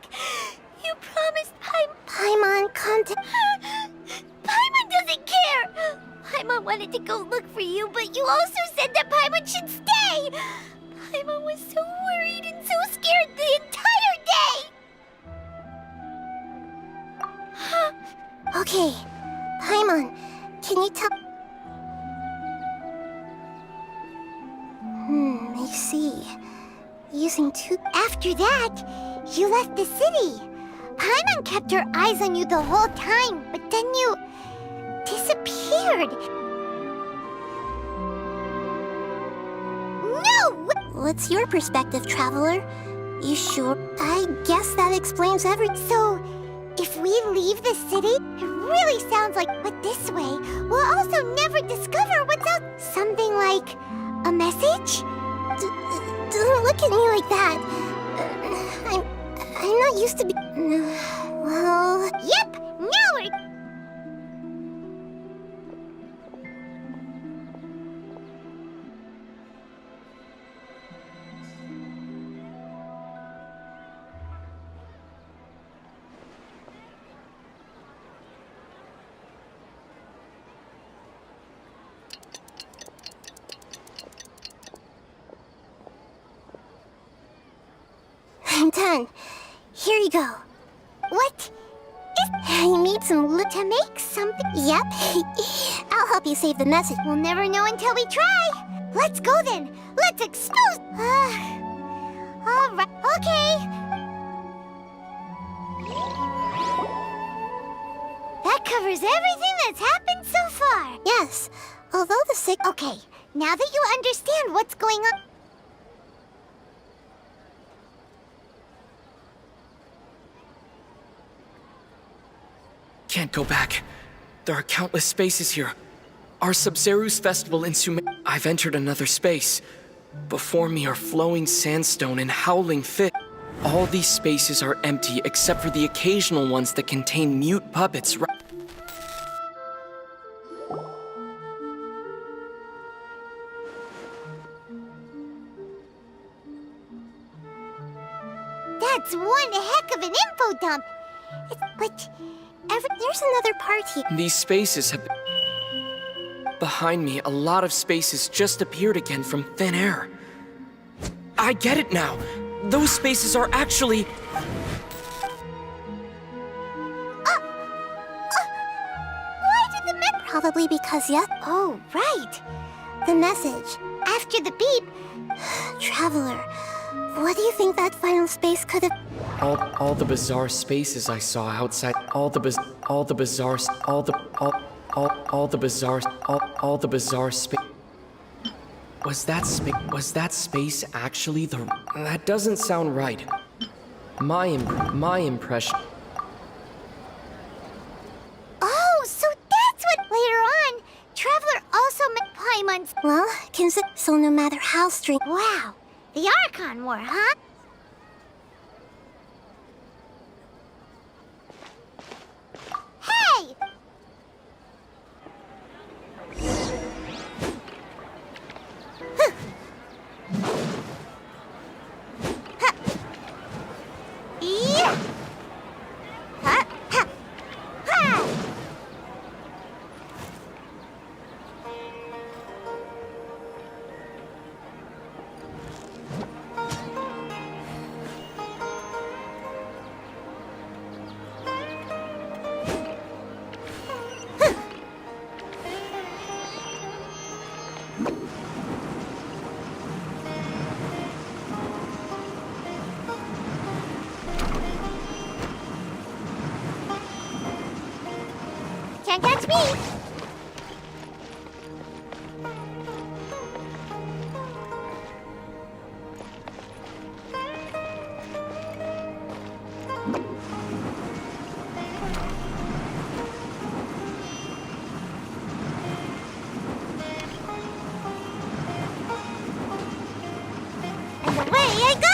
You promised Paimon contact... Paimon doesn't care! Paimon wanted to go look for you, but you also said that Paimon should stay! Paimon was so worried and so scared the entire day! Okay, Paimon, can you tell... I see. Using two... After that, you left the city. Paimon kept her eyes on you the whole time, but then you... disappeared. No! What's your perspective, Traveler? You sure? I guess that explains everything. So, if we leave the city, it really sounds like... But this way, we'll also never discover what's out... Something like... a message? Don't look at me like that. I'm not used to be... Well... Yep! Now we're... I'm done. Here you go. What? I need some loot to make something. Yep. I'll help you save the message. We'll never know until we try. Let's go then. Let's expose. All right. Okay. That covers everything that's happened so far. Yes. Although the sick... Okay. Now that you understand what's going on... Can't go back. There are countless spaces here. Our Sumeru's festival in Sumeru. I've entered another space. Before me are flowing sandstone and howling fish. All these spaces are empty except for the occasional ones that contain mute puppets. That's one heck of an info dump. But there's another part here. These spaces have... behind me, a lot of spaces just appeared again from thin air. I get it now. Those spaces are actually... Why did the Probably because Oh, right. The message. After the beep. Traveler, what do you think that final space could have... All the bizarre spaces I saw outside. All the bizarre space. Was that space actually the... That doesn't sound right. My impression... Oh, so that's what later on. Traveler also met Paimon's... Well, so no matter how strange... Wow, the Archon War, huh? Hey! Yeah! Huh? Ha! Ha! Can't catch me! And away I go!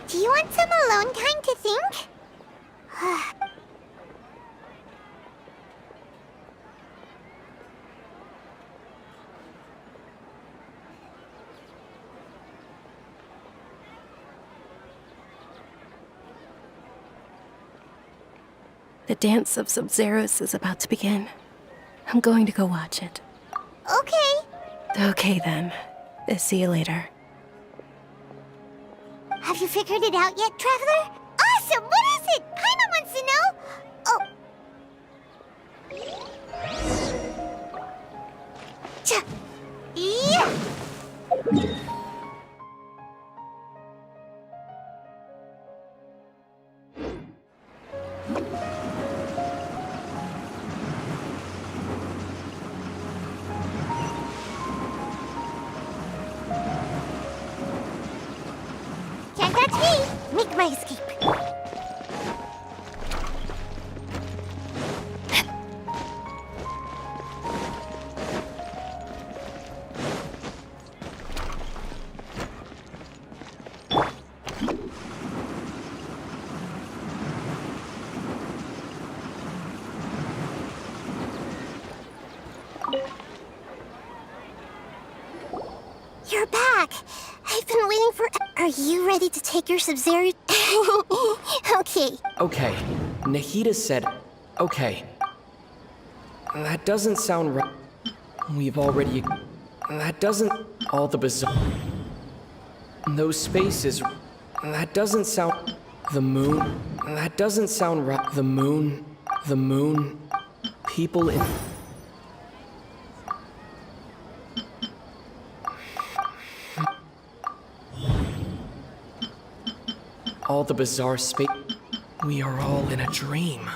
Do you want some alone time to think? The dance of Sub-Zeros is about to begin. I'm going to go watch it. Okay. Okay then. See you later. Have you figured it out yet, Traveler? Awesome! What is it? Paimon wants to know! Oh. Cha! Yeah! Can't catch me! Make my escape. You're back. I've been waiting for... Are you ready to take your Sub-Zero? Okay. Okay, Nahida said... Okay. That doesn't sound right. We've already... That doesn't... All the bizarre... Those spaces... That doesn't sound... The moon... That doesn't sound right. The moon... The moon... People in... All the bizarre space... We are all in a dream.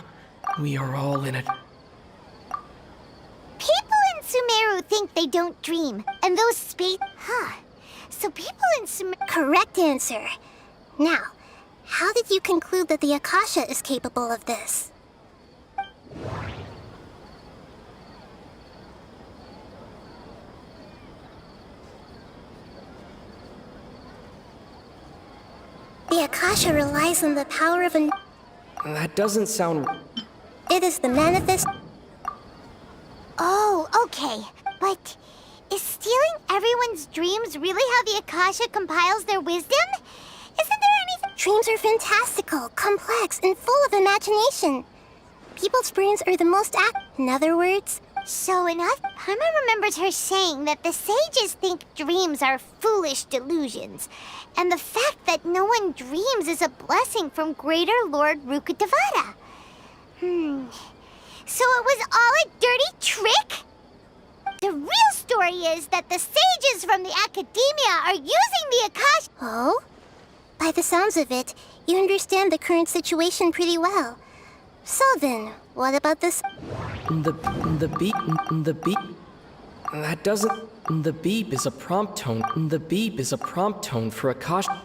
We are all in a... People in Sumeru think they don't dream, and those space... Huh. So people in Sumeru... Correct answer. Now, how did you conclude that the Akasha is capable of this? The Akasha relies on the power of an... That doesn't sound... It is the manifest. Oh, okay. But is stealing everyone's dreams really how the Akasha compiles their wisdom? Isn't there anything? Dreams are fantastical, complex, and full of imagination. People's brains are the most in other words. So enough. Paimon remembers her saying that the sages think dreams are foolish delusions, and the fact that no one dreams is a blessing from Greater Lord Rukkhadevata. So it was all a dirty trick? The real story is that the sages from the academia are using the Akasha. Oh? By the sounds of it, you understand the current situation pretty well. So then, what about this? The beep. That doesn't. The beep is a prompt tone. The beep is a prompt tone for Akasha.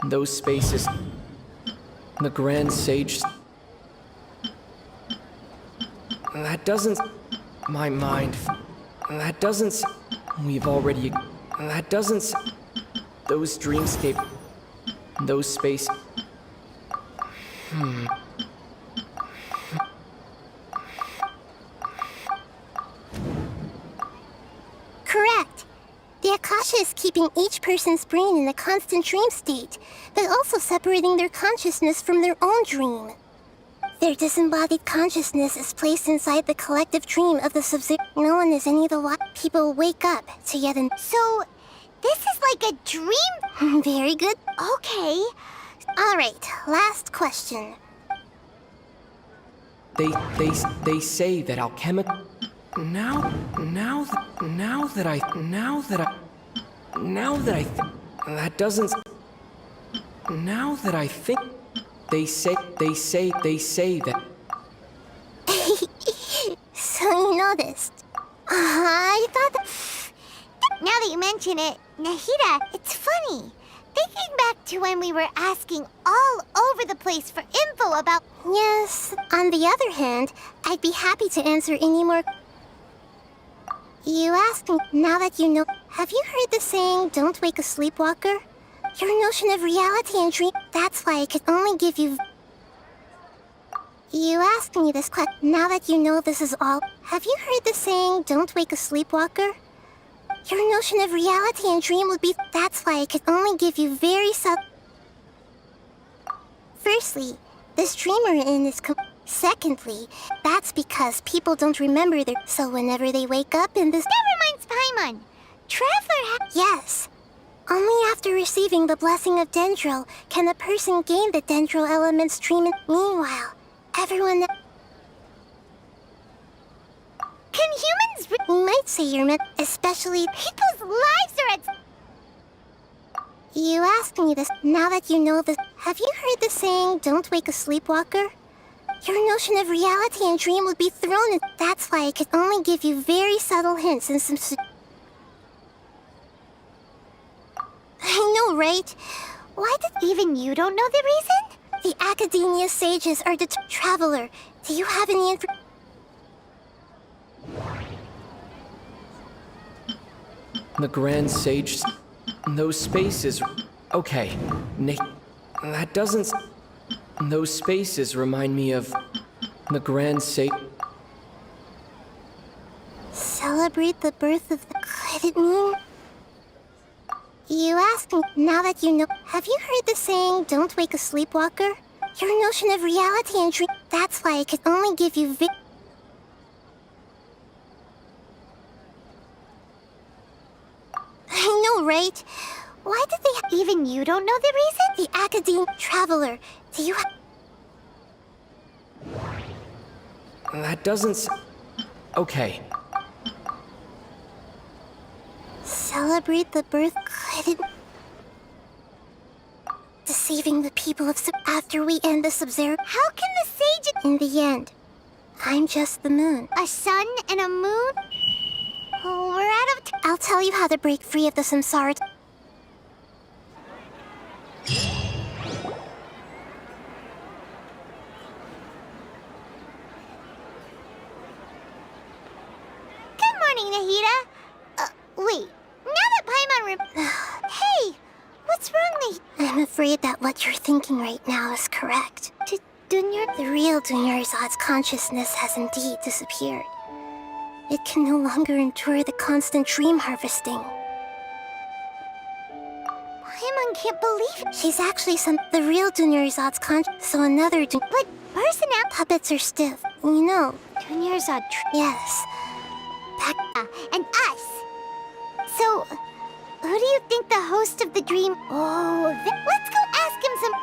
Those spaces. The Grand Sage. That doesn't. My mind. That doesn't. We've already. That doesn't. Those dreamscape. Those space. Correct. The Akasha is keeping each person's brain in a constant dream state, but also separating their consciousness from their own dream. Their disembodied consciousness is placed inside the collective dream of the Sub-Zero, known as any of the people wake up to yet an. So, this is like a dream? Very good. Okay. Alright, last question. They say that alchemical. Now that I that doesn't. Now that I think, they say that. So you noticed. I thought that. Now that you mention it, Nahida, it's funny. Thinking back to when we were asking all over the place for info about. Yes, on the other hand, I'd be happy to answer any more. You asked me, now that you know. Have you heard the saying, don't wake a sleepwalker? Your notion of reality and dream, that's why I could only give you. You asked me this question, now that you know this is all. Have you heard the saying, don't wake a sleepwalker? Your notion of reality and dream would be. That's why I could only give you very Firstly, this dream we're in is Secondly, that's because people don't remember their. So whenever they wake up in this. Never mind, Paimon. Traveler Yes. Only after receiving the blessing of Dendril can a person gain the Dendril element's dream. Meanwhile, everyone. Can humans. You might say you're meant. Especially. People's lives are at. You asked me this. Now that you know this. Have you heard the saying, don't wake a sleepwalker? Your notion of reality and dream would be thrown in. That's why I could only give you very subtle hints and some. I know, right? Why did even you don't know the reason? The Academia sages are the traveler. Do you have any info? The Grand Sage. Those spaces. Okay, that doesn't. Those spaces remind me of the Grand Sage. Celebrate the birth of the. Could it mean? You asked me, now that you know. Have you heard the saying, don't wake a sleepwalker? Your notion of reality and dream. That's why I could only give you I know, right? Why did they. Even you don't know the reason? The Academe traveler. Do you have. That doesn't. Okay. Celebrate the birth. Could it. Deceiving the people of after we end the Sub-Zero. How can the sage. In the end, I'm just the moon. A sun and a moon? Oh, we're out of. I'll tell you how to break free of the samsara. Good morning, Nahida. Wait. Now that Paimon Hey! What's wrong, Nahida? I'm afraid that what you're thinking right now is correct. The real Dunyarzad's consciousness has indeed disappeared. It can no longer endure the constant dream harvesting. Paimon can't believe it. She's actually the real Dunyarzad's so another But personnel puppets are stiff. You know, Dunyarzad. Yes. And us. So, who do you think the host of the dream? Oh, let's go ask him some.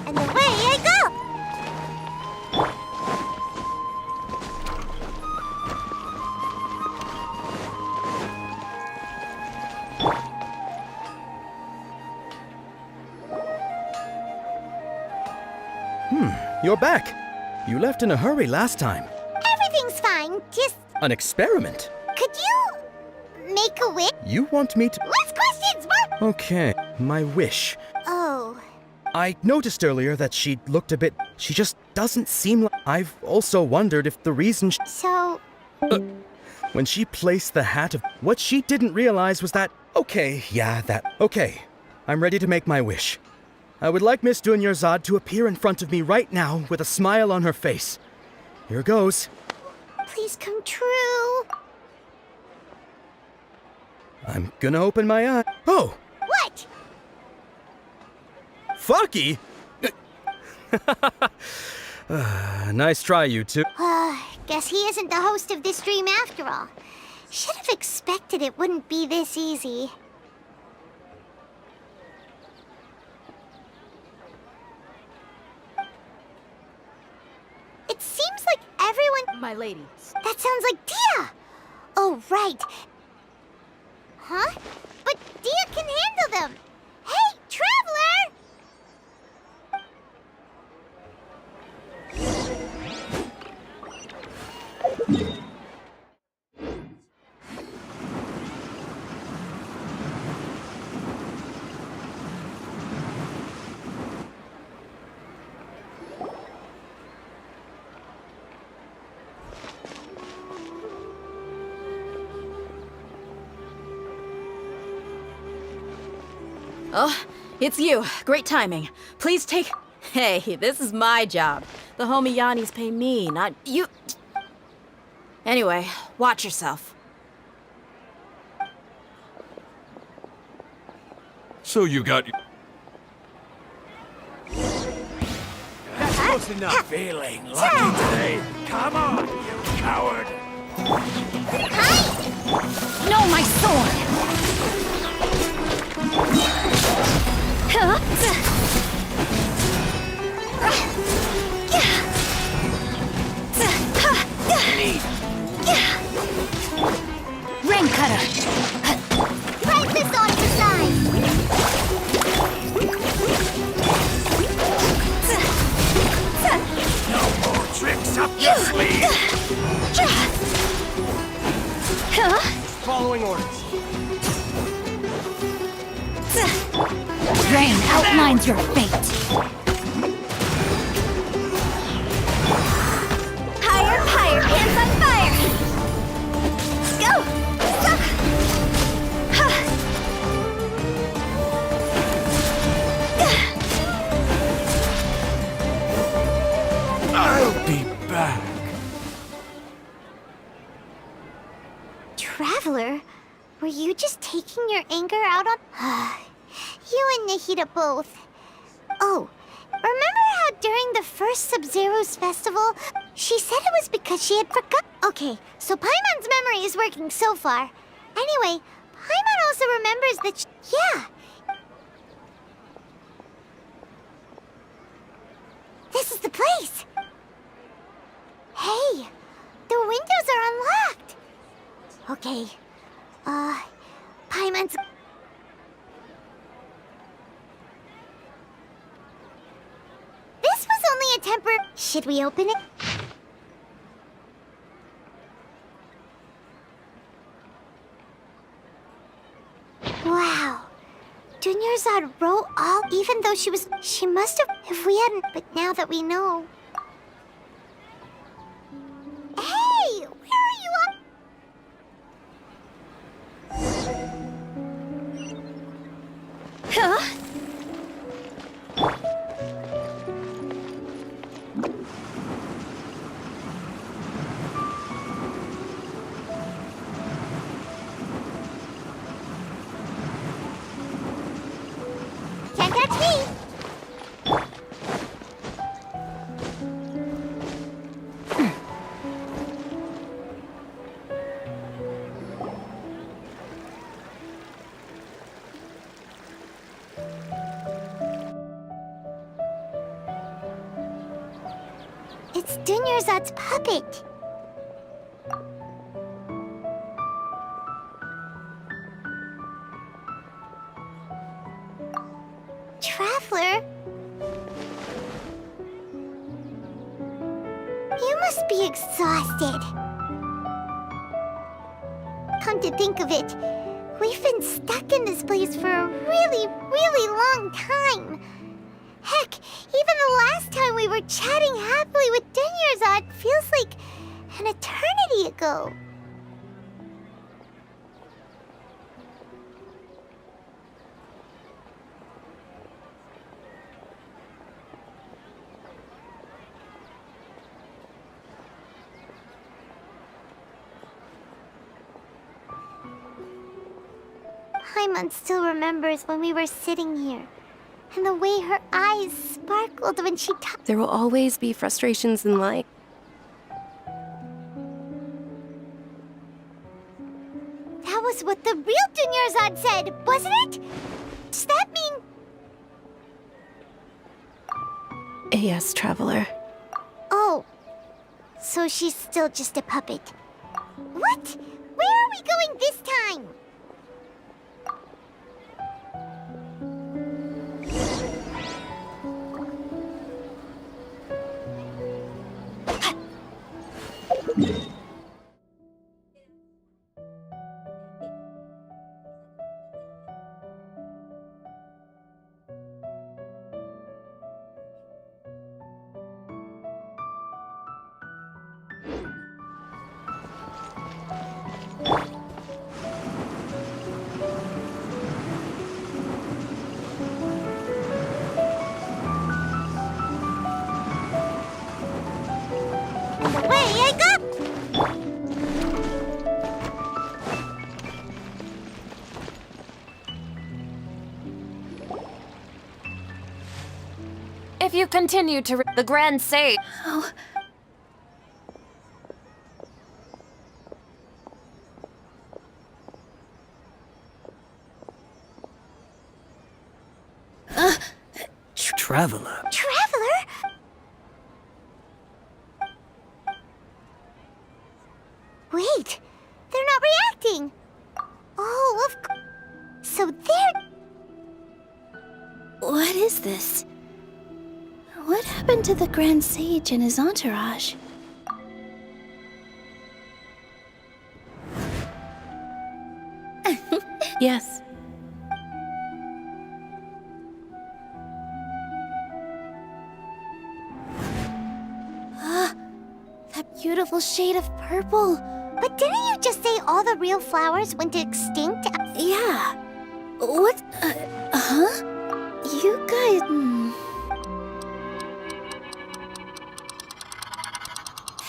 And away I go! You're back. You left in a hurry last time. Everything's fine, just An experiment? could you make a wish? You want me to... Less questions, Mark! Okay, my wish. Oh, I noticed earlier that she looked a bit... She just doesn't seem like... I've also wondered if the reason so... when she placed the hat of... What she didn't realize was that... Okay, yeah, that... Okay, I'm ready to make my wish. I would like Miss Dunyarzad to appear in front of me right now with a smile on her face. Here goes. please come true. I'm gonna open my eye. Oh! What? Fucky! Nice try, you two. Guess he isn't the host of this dream after all. Should have expected it wouldn't be this easy. It seems like everyone... My lady. That sounds like Dia! Oh, right. Huh? But Dia can handle them! Hey, Traveler! Oh, it's you. Great timing. Please take... Hey, this is my job. The homie Yanni's pay me, not you. Anyway, watch yourself. So you got... That's close enough. Feeling lucky today. Come on, you coward. No, my sword! Rain cutter! Right this on the side! No more tricks up your sleeve. Following orders. Rain outlines your fate. Higher, higher, hands on fire! Go! Stop! I'll be back. Traveler, were you just taking your anger out on... You and Nahida both. Oh, remember how during the first Sub-Zero's festival, she said it was because she had forgot... Okay, so Paimon's memory is working so far. Anyway, Paimon also remembers that yeah. This is the place. Hey, the windows are unlocked. Okay, Paimon's... This was only a temper... Should we open it? Dunyarzad wrote all, even though she must have, if we hadn't, but now that we know. Hey, where are you up? Huh? Can't catch me! It's Dunyarzad's puppet. Traveler? You must be exhausted. Come to think of it, we've been stuck in this place for a really, really long time. Heck, even the last time we were chatting happily with Dunyarzad feels like an eternity ago. Paimon still remembers when we were sitting here, and the way her eyes sparkled when she talked. There will always be frustrations in life. That was what the real Dunyarzad said, wasn't it? Does that mean... Yes, Traveler. Oh, so she's still just a puppet. What? Where are we going this time? If you continue to the Grand Sage... Oh. Traveler. Traveler? Wait, they're not reacting. Oh, of course. So they're... What is this? What happened to the Grand Sage and his entourage? Yes. Ah, that beautiful shade of purple. But didn't you just say all the real flowers went extinct? Yeah. What? Huh? You guys...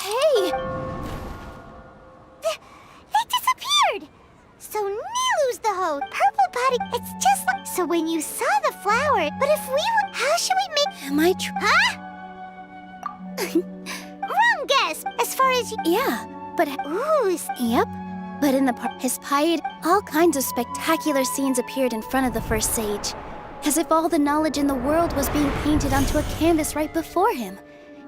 Hey! They disappeared! So Nilu's the host. Purple body, it's just like... So when you saw the flower, but if we were... How should we make... Am I Huh? Wrong guess! As far as you... Yeah, but... Ooh, Yep. But in the his piety, all kinds of spectacular scenes appeared in front of the first sage. As if all the knowledge in the world was being painted onto a canvas right before him.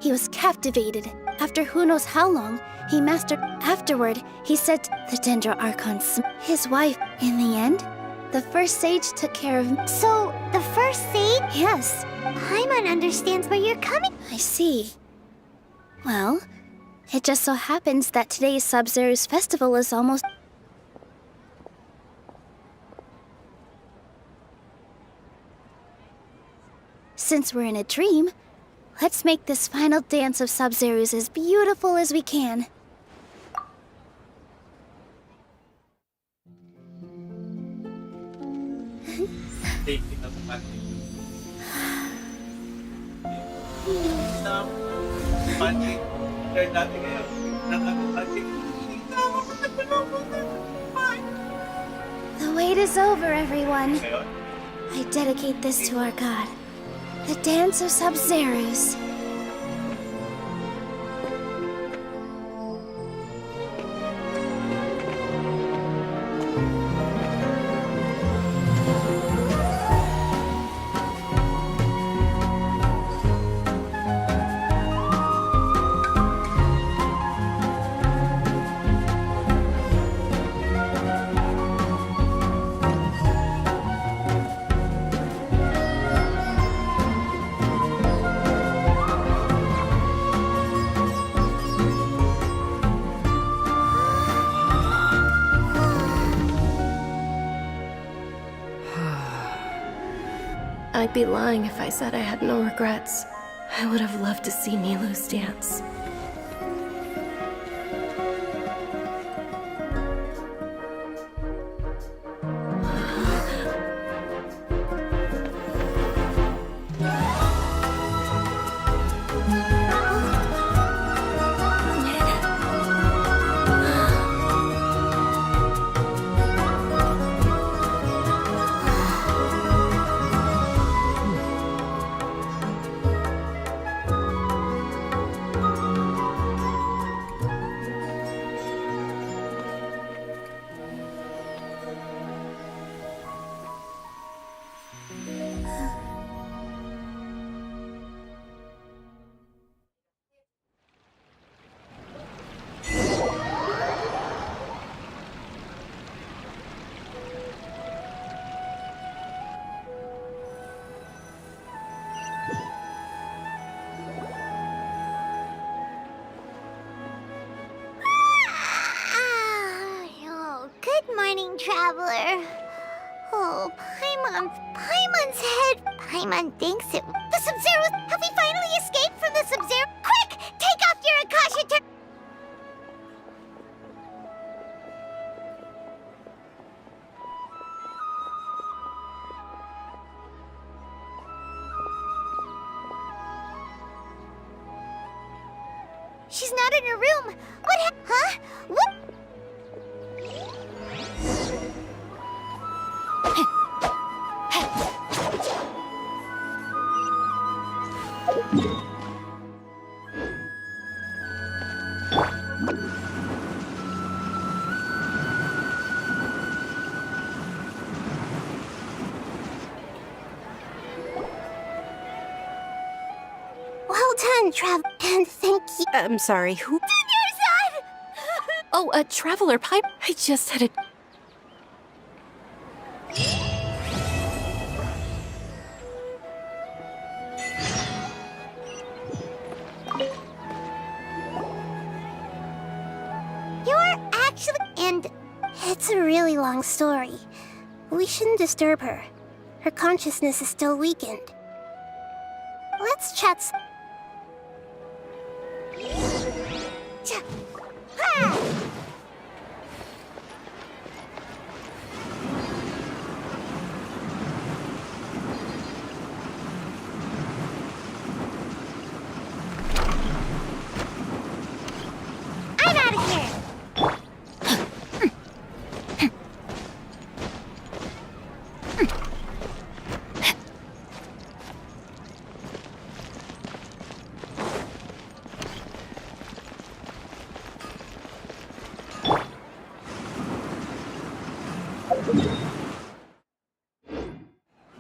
He was captivated. After who knows how long, he mastered. Afterward, he said the Dendro Archon, his wife. In the end, the first sage took care of him. So, the first sage? Yes. Paimon understands where you're coming. I see. Well, it just so happens that today's Sub-Zero's festival is almost... Since we're in a dream, let's make this final dance of Sub-Zerus as beautiful as we can. The wait is over, everyone. I dedicate this to our god, the dance of Sub-Zerus. I'd be lying if I said I had no regrets. I would have loved to see Nilou's dance. Good morning, traveler. Oh, Paimon's head. Paimon thinks it. The Sub-Zero. Have we finally escaped from the Sub-Zero? Quick! Take off your Akasha turn. She's not in her room. Huh? What? Well done, Trav, and thank you. I'm sorry, who? Dinner's Oh, a traveler pipe. I just had a... You're actually... And it's a really long story. We shouldn't disturb her. Her consciousness is still weakened. Let's chat I'm out of here!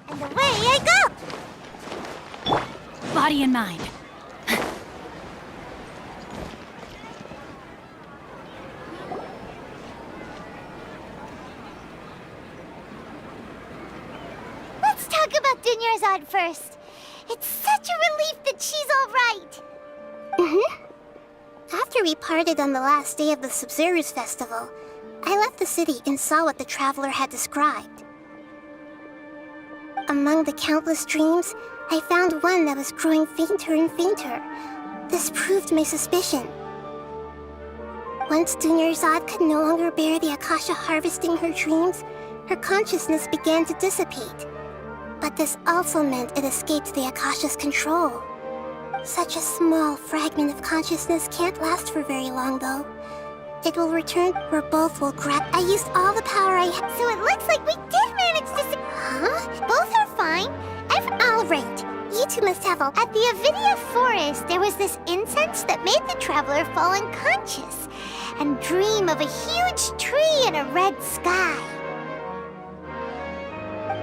And away I go! Body and mind. Let's talk about Dunyarzad first. It's such a relief that she's all right. After we parted on the last day of the Sub-Zerus festival, I left the city and saw what the traveler had described. Among the countless dreams, I found one that was growing fainter and fainter. This proved my suspicion. Once Dunyarzad could no longer bear the Akasha harvesting her dreams, her consciousness began to dissipate. But this also meant it escaped the Akasha's control. Such a small fragment of consciousness can't last for very long, though. It will return where both will grab. I used all the power I had. So it looks like we did manage to. Huh? Both are fine. All right. You two must have all. At the Avidia forest, there was this incense that made the traveler fall unconscious and dream of a huge tree and a red sky.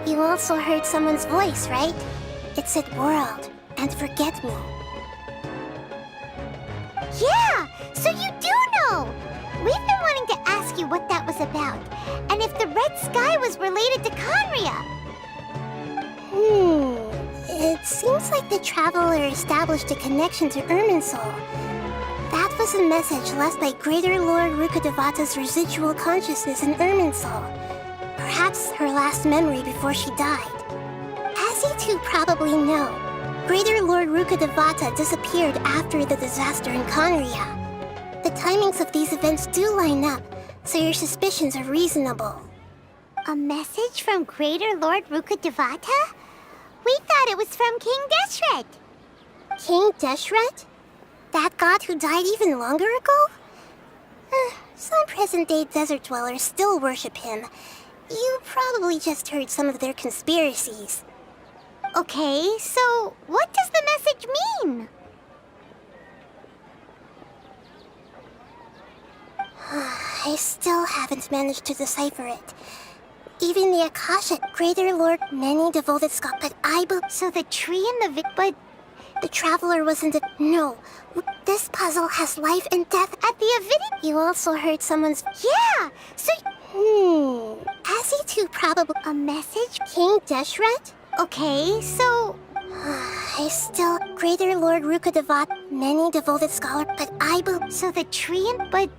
You also heard someone's voice, right? It said world and forget me. Yeah, so you do know! We've been wanting to ask you what that was about, and if the red sky was related to Conria. It seems like the traveler established a connection to Irminsul. That was a message left by Greater Lord Rukkhadevata's residual consciousness in Irminsul. Perhaps her last memory before she died. As you two probably know, Greater Lord Rukkhadevata disappeared after the disaster in Conria. The timings of these events do line up, so your suspicions are reasonable. A message from Greater Lord Rukkhadevata? We thought it was from King Deshret. King Deshret? That god who died even longer ago? Some present-day desert dwellers still worship him. You probably just heard some of their conspiracies. Okay, so what does the message mean? I still haven't managed to decipher it. Even the Akasha, Greater Lord, many devoted scholars, but I believe. So the tree and but the traveler wasn't a. No, this puzzle has life and death. At the Avidia, you also heard someone's. Yeah, so. As you two probably. A message? King Deshret? Okay, so. I still. Greater Lord Rukkhadevata, many devoted scholars, but I believe. So the tree and. But.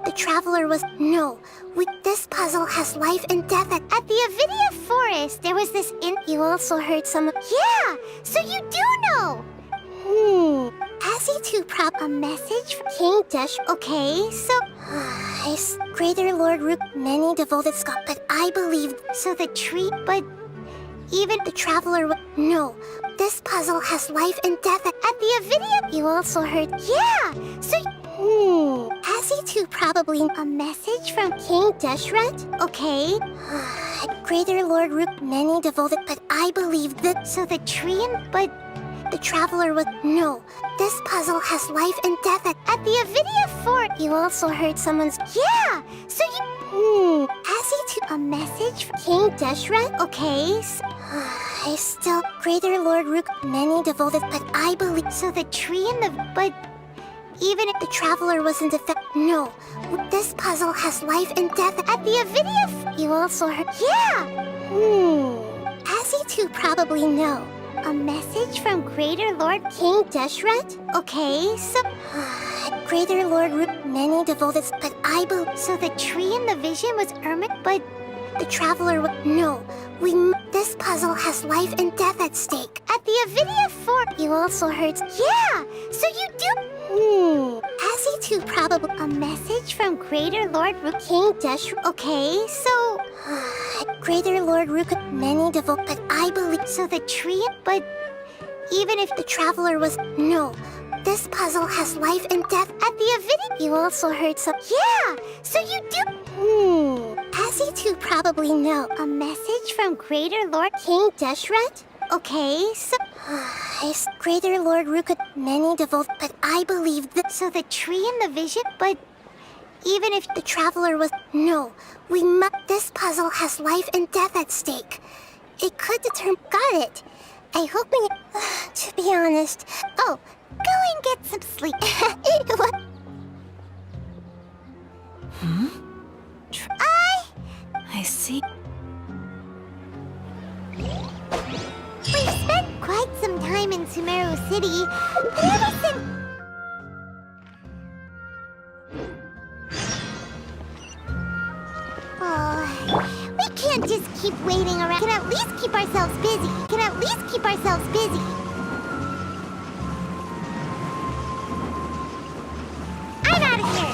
The traveler was. No, this puzzle has life and death. At the Avidia forest, there was this You also heard some. Yeah, so you do know. As you two a message from King Desh. Okay, so. Greater Lord many devoted scholars, but I believe. So the tree, but. Even the traveler was. No, this puzzle has life and death. At the Avidia. You also heard. Yeah, so. As you two probably. A message from King Deshret? Okay. Greater Lord many devoted, but I believe that. So the tree and. But. The traveler was. No, this puzzle has life and death. At the Avidia fort. You also heard someone's. Yeah, so you. As you two. A message from King Deshret? Okay. So, I still. Greater Lord many devoted, but I believe. So the tree and the. But. Even if the traveler wasn't No, this puzzle has life and death. At the Avidia. You also heard. Yeah. As you two probably know, a message from Greater Lord King Deshret. Okay, so. Greater Lord many devoted, but I believe. So the tree in the vision was but the traveler was. No, this puzzle has life and death at stake. At the Avidia fort. You also heard. Yeah, so you do. As you two probably. A message from Greater Lord King Desh. Okay, so. Greater Lord many devoted, but I believe. So the tree. But. Even if the traveler was. No, this puzzle has life and death. At the Avidia. You also heard some. Yeah, so you do. As you two probably know, a message from Greater Lord King Deshret. Okay, so. Greater Lord many devoted, but I believe that. So the tree in the vision, but. Even if the traveler was. No, this puzzle has life and death at stake. It could determine. Got it. I hope to be honest. Oh, go and get some sleep. What? I see. We've spent quite some time in Sumeru City, but ever since... Oh, we can't just keep waiting around. We can at least keep keep ourselves busy. Can at least keep ourselves busy. I'm out of here.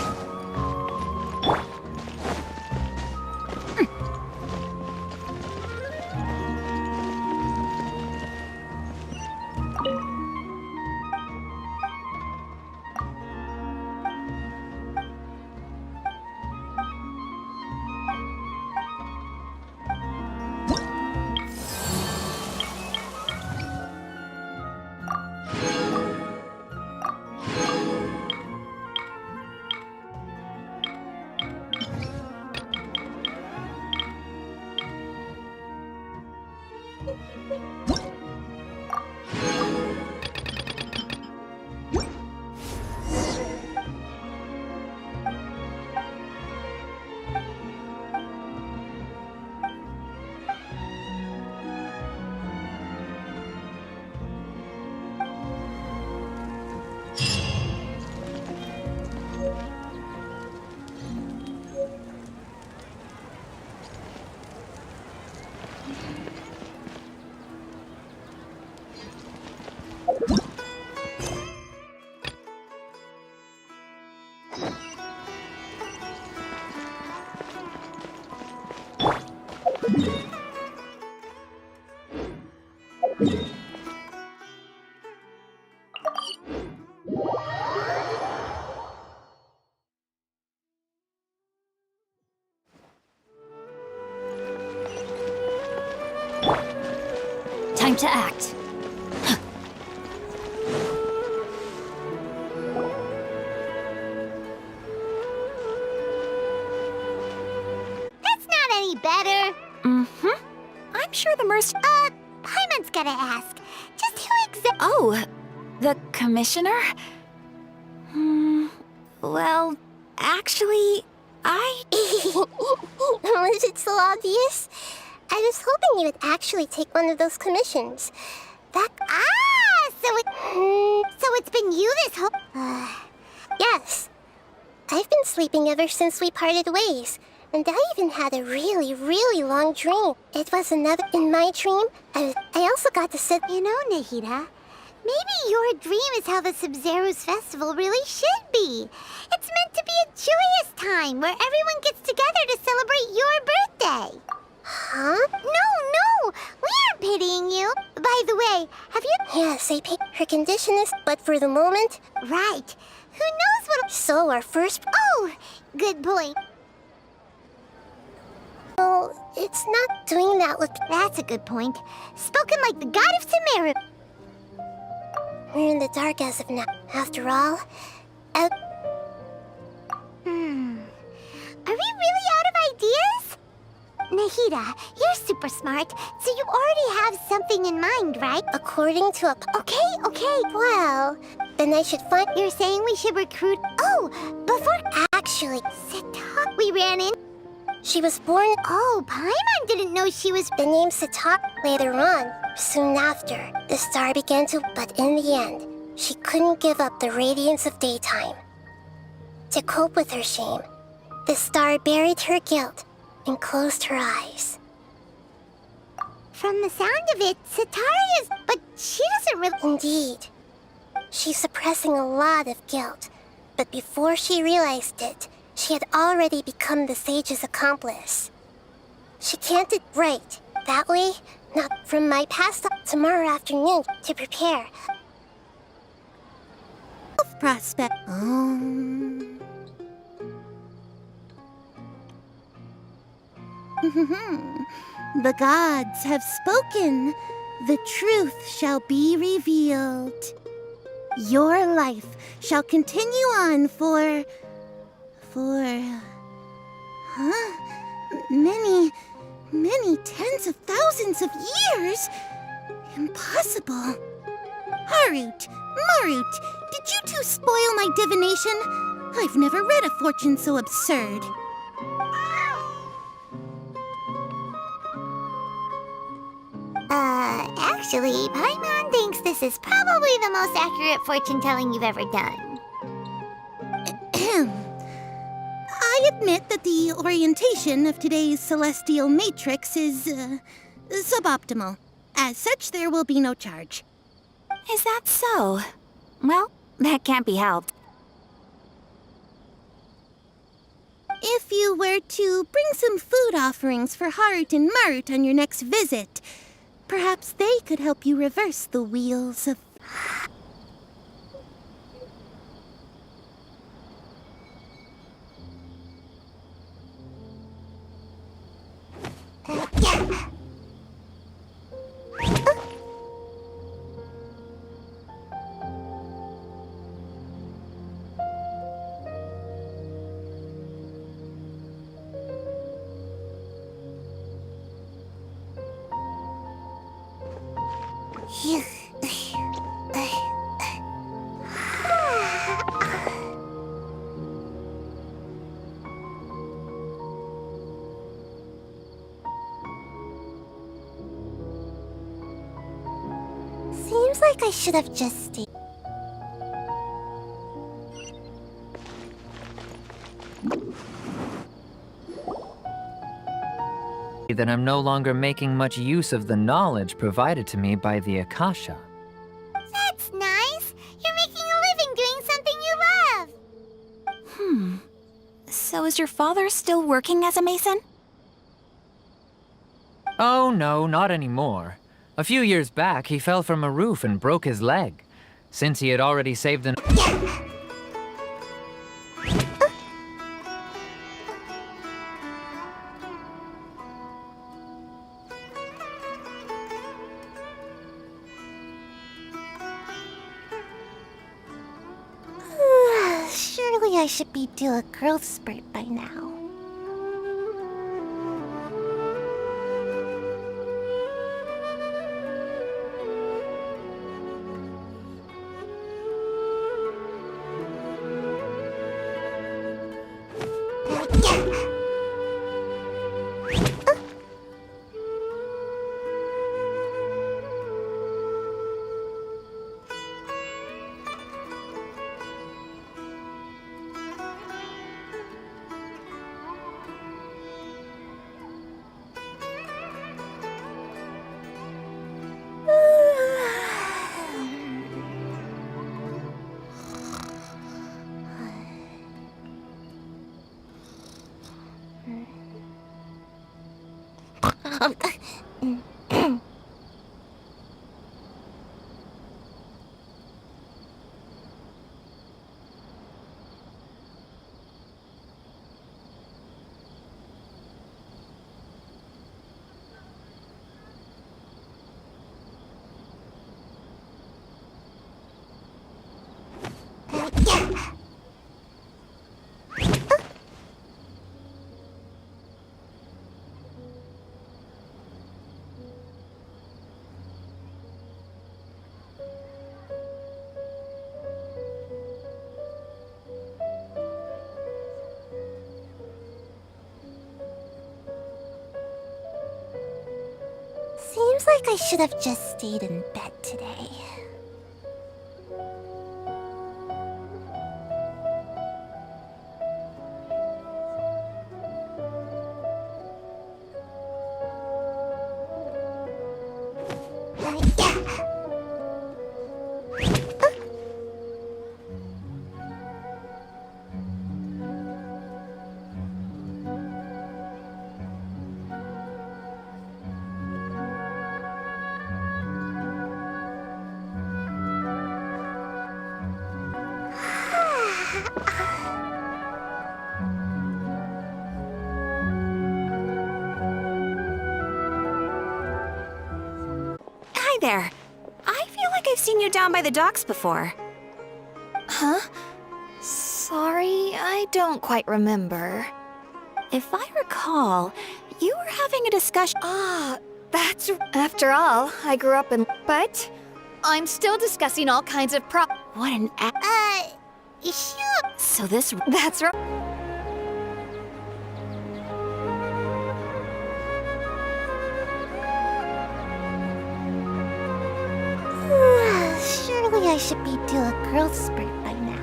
Time to act. That's not any better. Mm-hmm. I'm sure the Paimon's gotta ask. Just who Oh, the commissioner? Well, actually, Was it so obvious? I was hoping you would actually take one of those commissions. So it's been you this whole... Yes. I've been sleeping ever since we parted ways. And I even had a really, really long dream. It was another... In my dream, I also got to sit... You know, Nahida, maybe your dream is how the Sub-Zero's festival really should be. It's meant to be a joyous time where everyone gets together to celebrate your birthday. Huh? No! We aren't pitying you. By the way, have you... Yes, I paid... Her condition is... But for the moment... Right. Who knows what... So our first... Oh! Good point. Well, it's not doing that with... That's a good point. Spoken like the god of Sumeru. We're in the dark as of now. After all... Are we really out of ideas? Nahida, you're super smart, so you already have something in mind, right? According to a... Okay. Well, then I should find... You're saying we should recruit... Oh, before... Actually... Sitak, we ran in... She was born... Oh, Paimon didn't know she was... The name Sitak later on, soon after, the star began to... But in the end, she couldn't give up the radiance of daytime. To cope with her shame, the star buried her guilt and closed her eyes. From the sound of it, Sitari is... But she doesn't really... Indeed. She's suppressing a lot of guilt. But before she realized it, she had already become the sage's accomplice. She can't do right. That way, not from my past tomorrow afternoon to prepare. Prospect. The gods have spoken. The truth shall be revealed. Your life shall continue on for... Many tens of thousands of years? Impossible. Harut, Marut, did you two spoil my divination? I've never read a fortune so absurd. Actually, Paimon thinks this is probably the most accurate fortune-telling you've ever done. I admit that the orientation of today's celestial matrix is, suboptimal. As such, there will be no charge. Is that so? Well, that can't be helped. If you were to bring some food offerings for Harut and Marut on your next visit, perhaps they could help you reverse the wheels of... Seems like I should have just stayed. That I'm no longer making much use of the knowledge provided to me by the Akasha. That's nice. You're making a living doing something you love. So is your father still working as a mason? Oh no, not anymore. A few years back, he fell from a roof and broke his leg. Since he had already saved an... Surely I should be due a growth spurt by now. Seems like I should have just stayed in bed today. Hi there. I feel like I've seen you down by the docks before. Huh? Sorry, I don't quite remember. If I recall, you were having a discussion. That's... After all, I grew up in... But I'm still discussing all kinds of What an Sure. So this... That's right. Surely I should be due a growth spurt by now.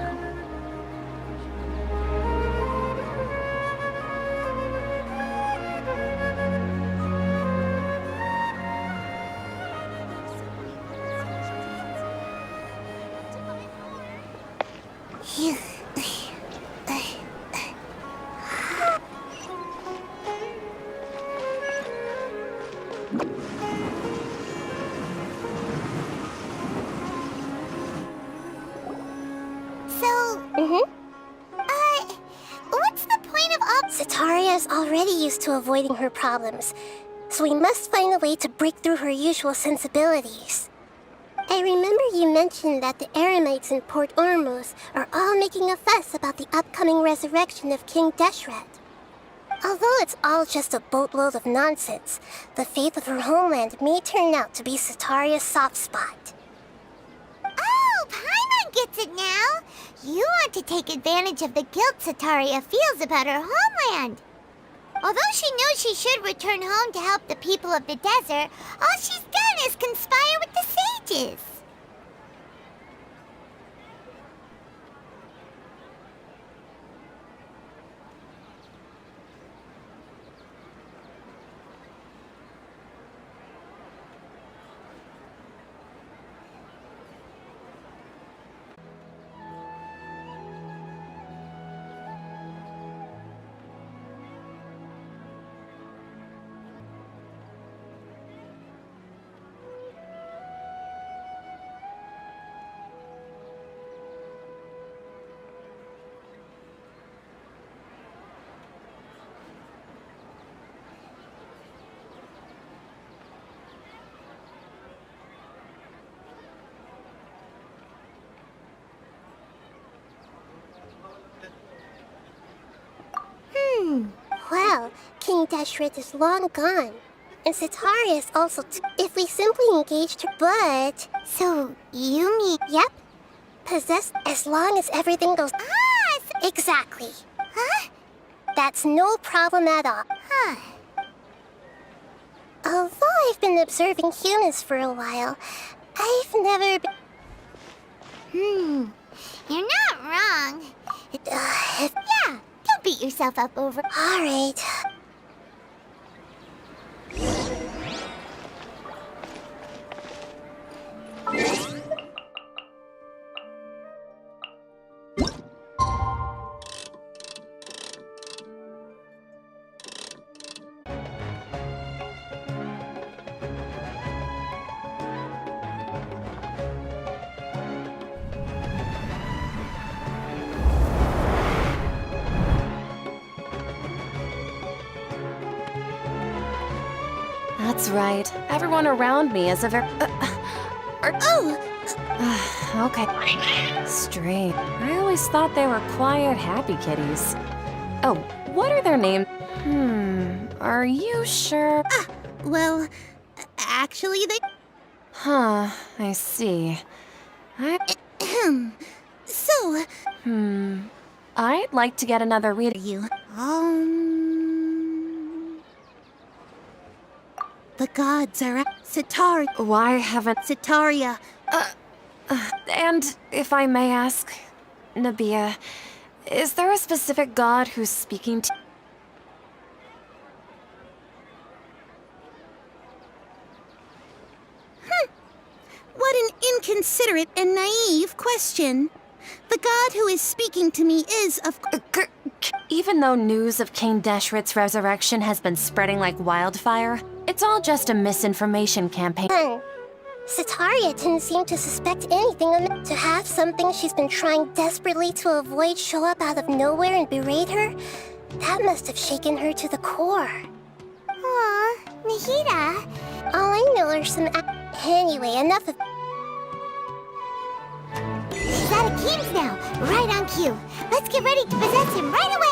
What's the point of all— Sitaria's already used to avoiding her problems, so we must find a way to break through her usual sensibilities. I remember you mentioned that the Eremites in Port Ormuz are all making a fuss about the upcoming resurrection of King Deshret. Although it's all just a boatload of nonsense, the fate of her homeland may turn out to be Sitaria's soft spot. Oh, Paimon gets it now! You want to take advantage of the guilt Sitaria feels about her homeland. Although she knows she should return home to help the people of the desert, all she's done is conspire with the sages. Well, King Deshret is long gone, and Sitaria is also if we simply engaged her, but... So, you mean... Yep. Possessed as long as everything goes... Exactly. Huh? That's no problem at all. Huh. Although I've been observing humans for a while, I've never been... You're not wrong. Yeah, don't beat yourself up over... All right. That's right. Everyone around me is a very... okay. Strange. I always thought they were quiet, happy kitties. Oh, what are their names? Are you sure? Well, actually they... Huh, I see. So... I'd like to get another read. The gods are at Sitaria. Why haven't... Sitaria. And if I may ask, Nabia, is there a specific god who's speaking to... What an inconsiderate and naive question. The god who is speaking to me is, of course... Even though news of King Deshret's resurrection has been spreading like wildfire, it's all just a misinformation campaign. Sitaria didn't seem to suspect anything. To have something she's been trying desperately to avoid show up out of nowhere and berate her, that must have shaken her to the core. Aw, Nahida. All I know are some... Anyway, enough of... He's out of Keem's now, right on cue. Let's get ready to possess him right away!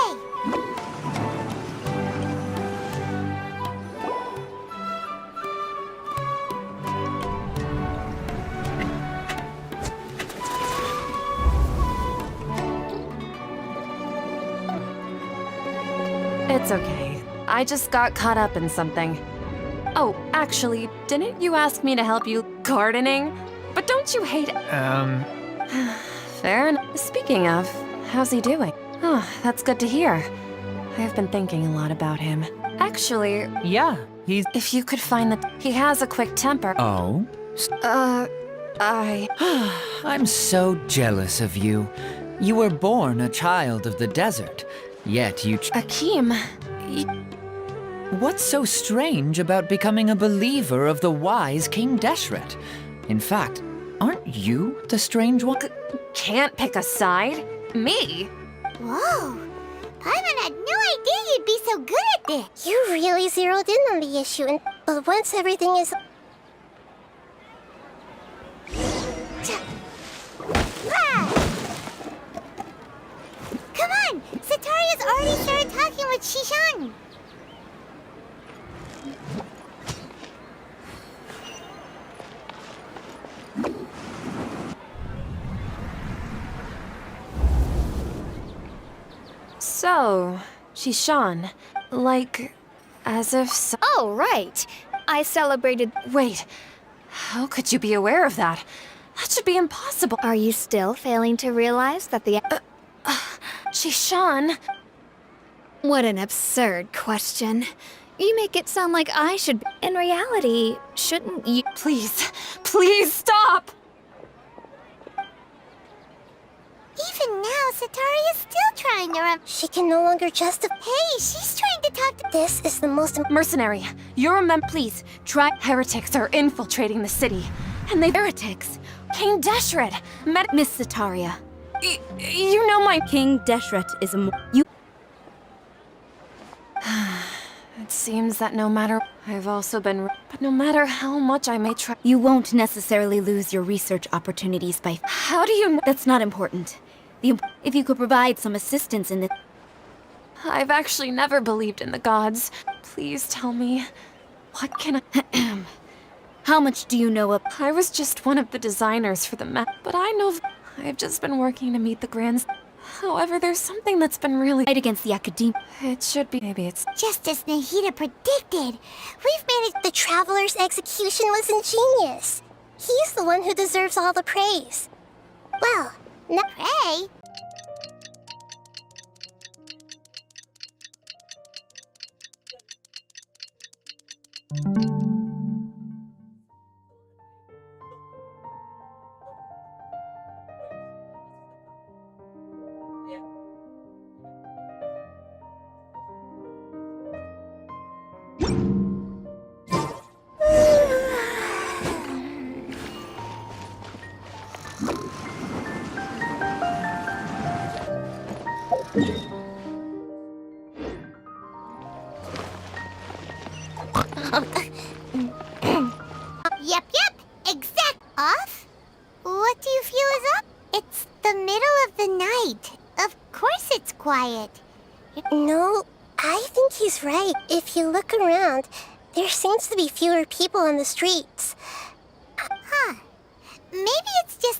It's okay. I just got caught up in something. Oh, actually, didn't you ask me to help you gardening? But don't you hate... Fair enough. Speaking of, how's he doing? Oh, that's good to hear. I've been thinking a lot about him. Actually... Yeah, he's... If you could find the... He has a quick temper. Oh? I'm so jealous of you. You were born a child of the desert, yet you... Akeem, What's so strange about becoming a believer of the wise King Deshret? In fact, aren't you the strange one? Can't pick a side? Me? Whoa! Paimon had no idea you'd be so good at this! You really zeroed in on the issue, but once everything is... Come on! Sataria's already started talking with Shishan! So, Shishan, like, as if... Oh, right. I celebrated... Wait, how could you be aware of that? That should be impossible. Are you still failing to realize that the... Shishan... What an absurd question. You make it sound like I should... In reality, shouldn't you... Please, please stop! Even now, Sataria's still trying to She can no longer justify... Hey, she's trying to talk to... This is the most... Mercenary, you remember... Please, try... Heretics are infiltrating the city. And they... Heretics? King Deshret! Miss Sataria. You know my... King Deshret is a... You... It seems that no matter... I've also been... But no matter how much I may try... You won't necessarily lose your research opportunities by... How do you know... That's not important. If you could provide some assistance in the... I've actually never believed in the gods. Please tell me, what can I... How much do you know of... I was just one of the designers for the map, but I know... I've just been working to meet the Grands. However, there's something that's been really... Fight against the Academe... It should be... Maybe it's... Just as Nahida predicted, we've managed... The Traveler's execution was ingenious. He's the one who deserves all the praise. Well, not pray. Yep, exact. Off? What do you feel is up? It's the middle of the night. Of course it's quiet. No, I think he's right. If you look around, there seems to be fewer people on the streets. Huh. Maybe it's just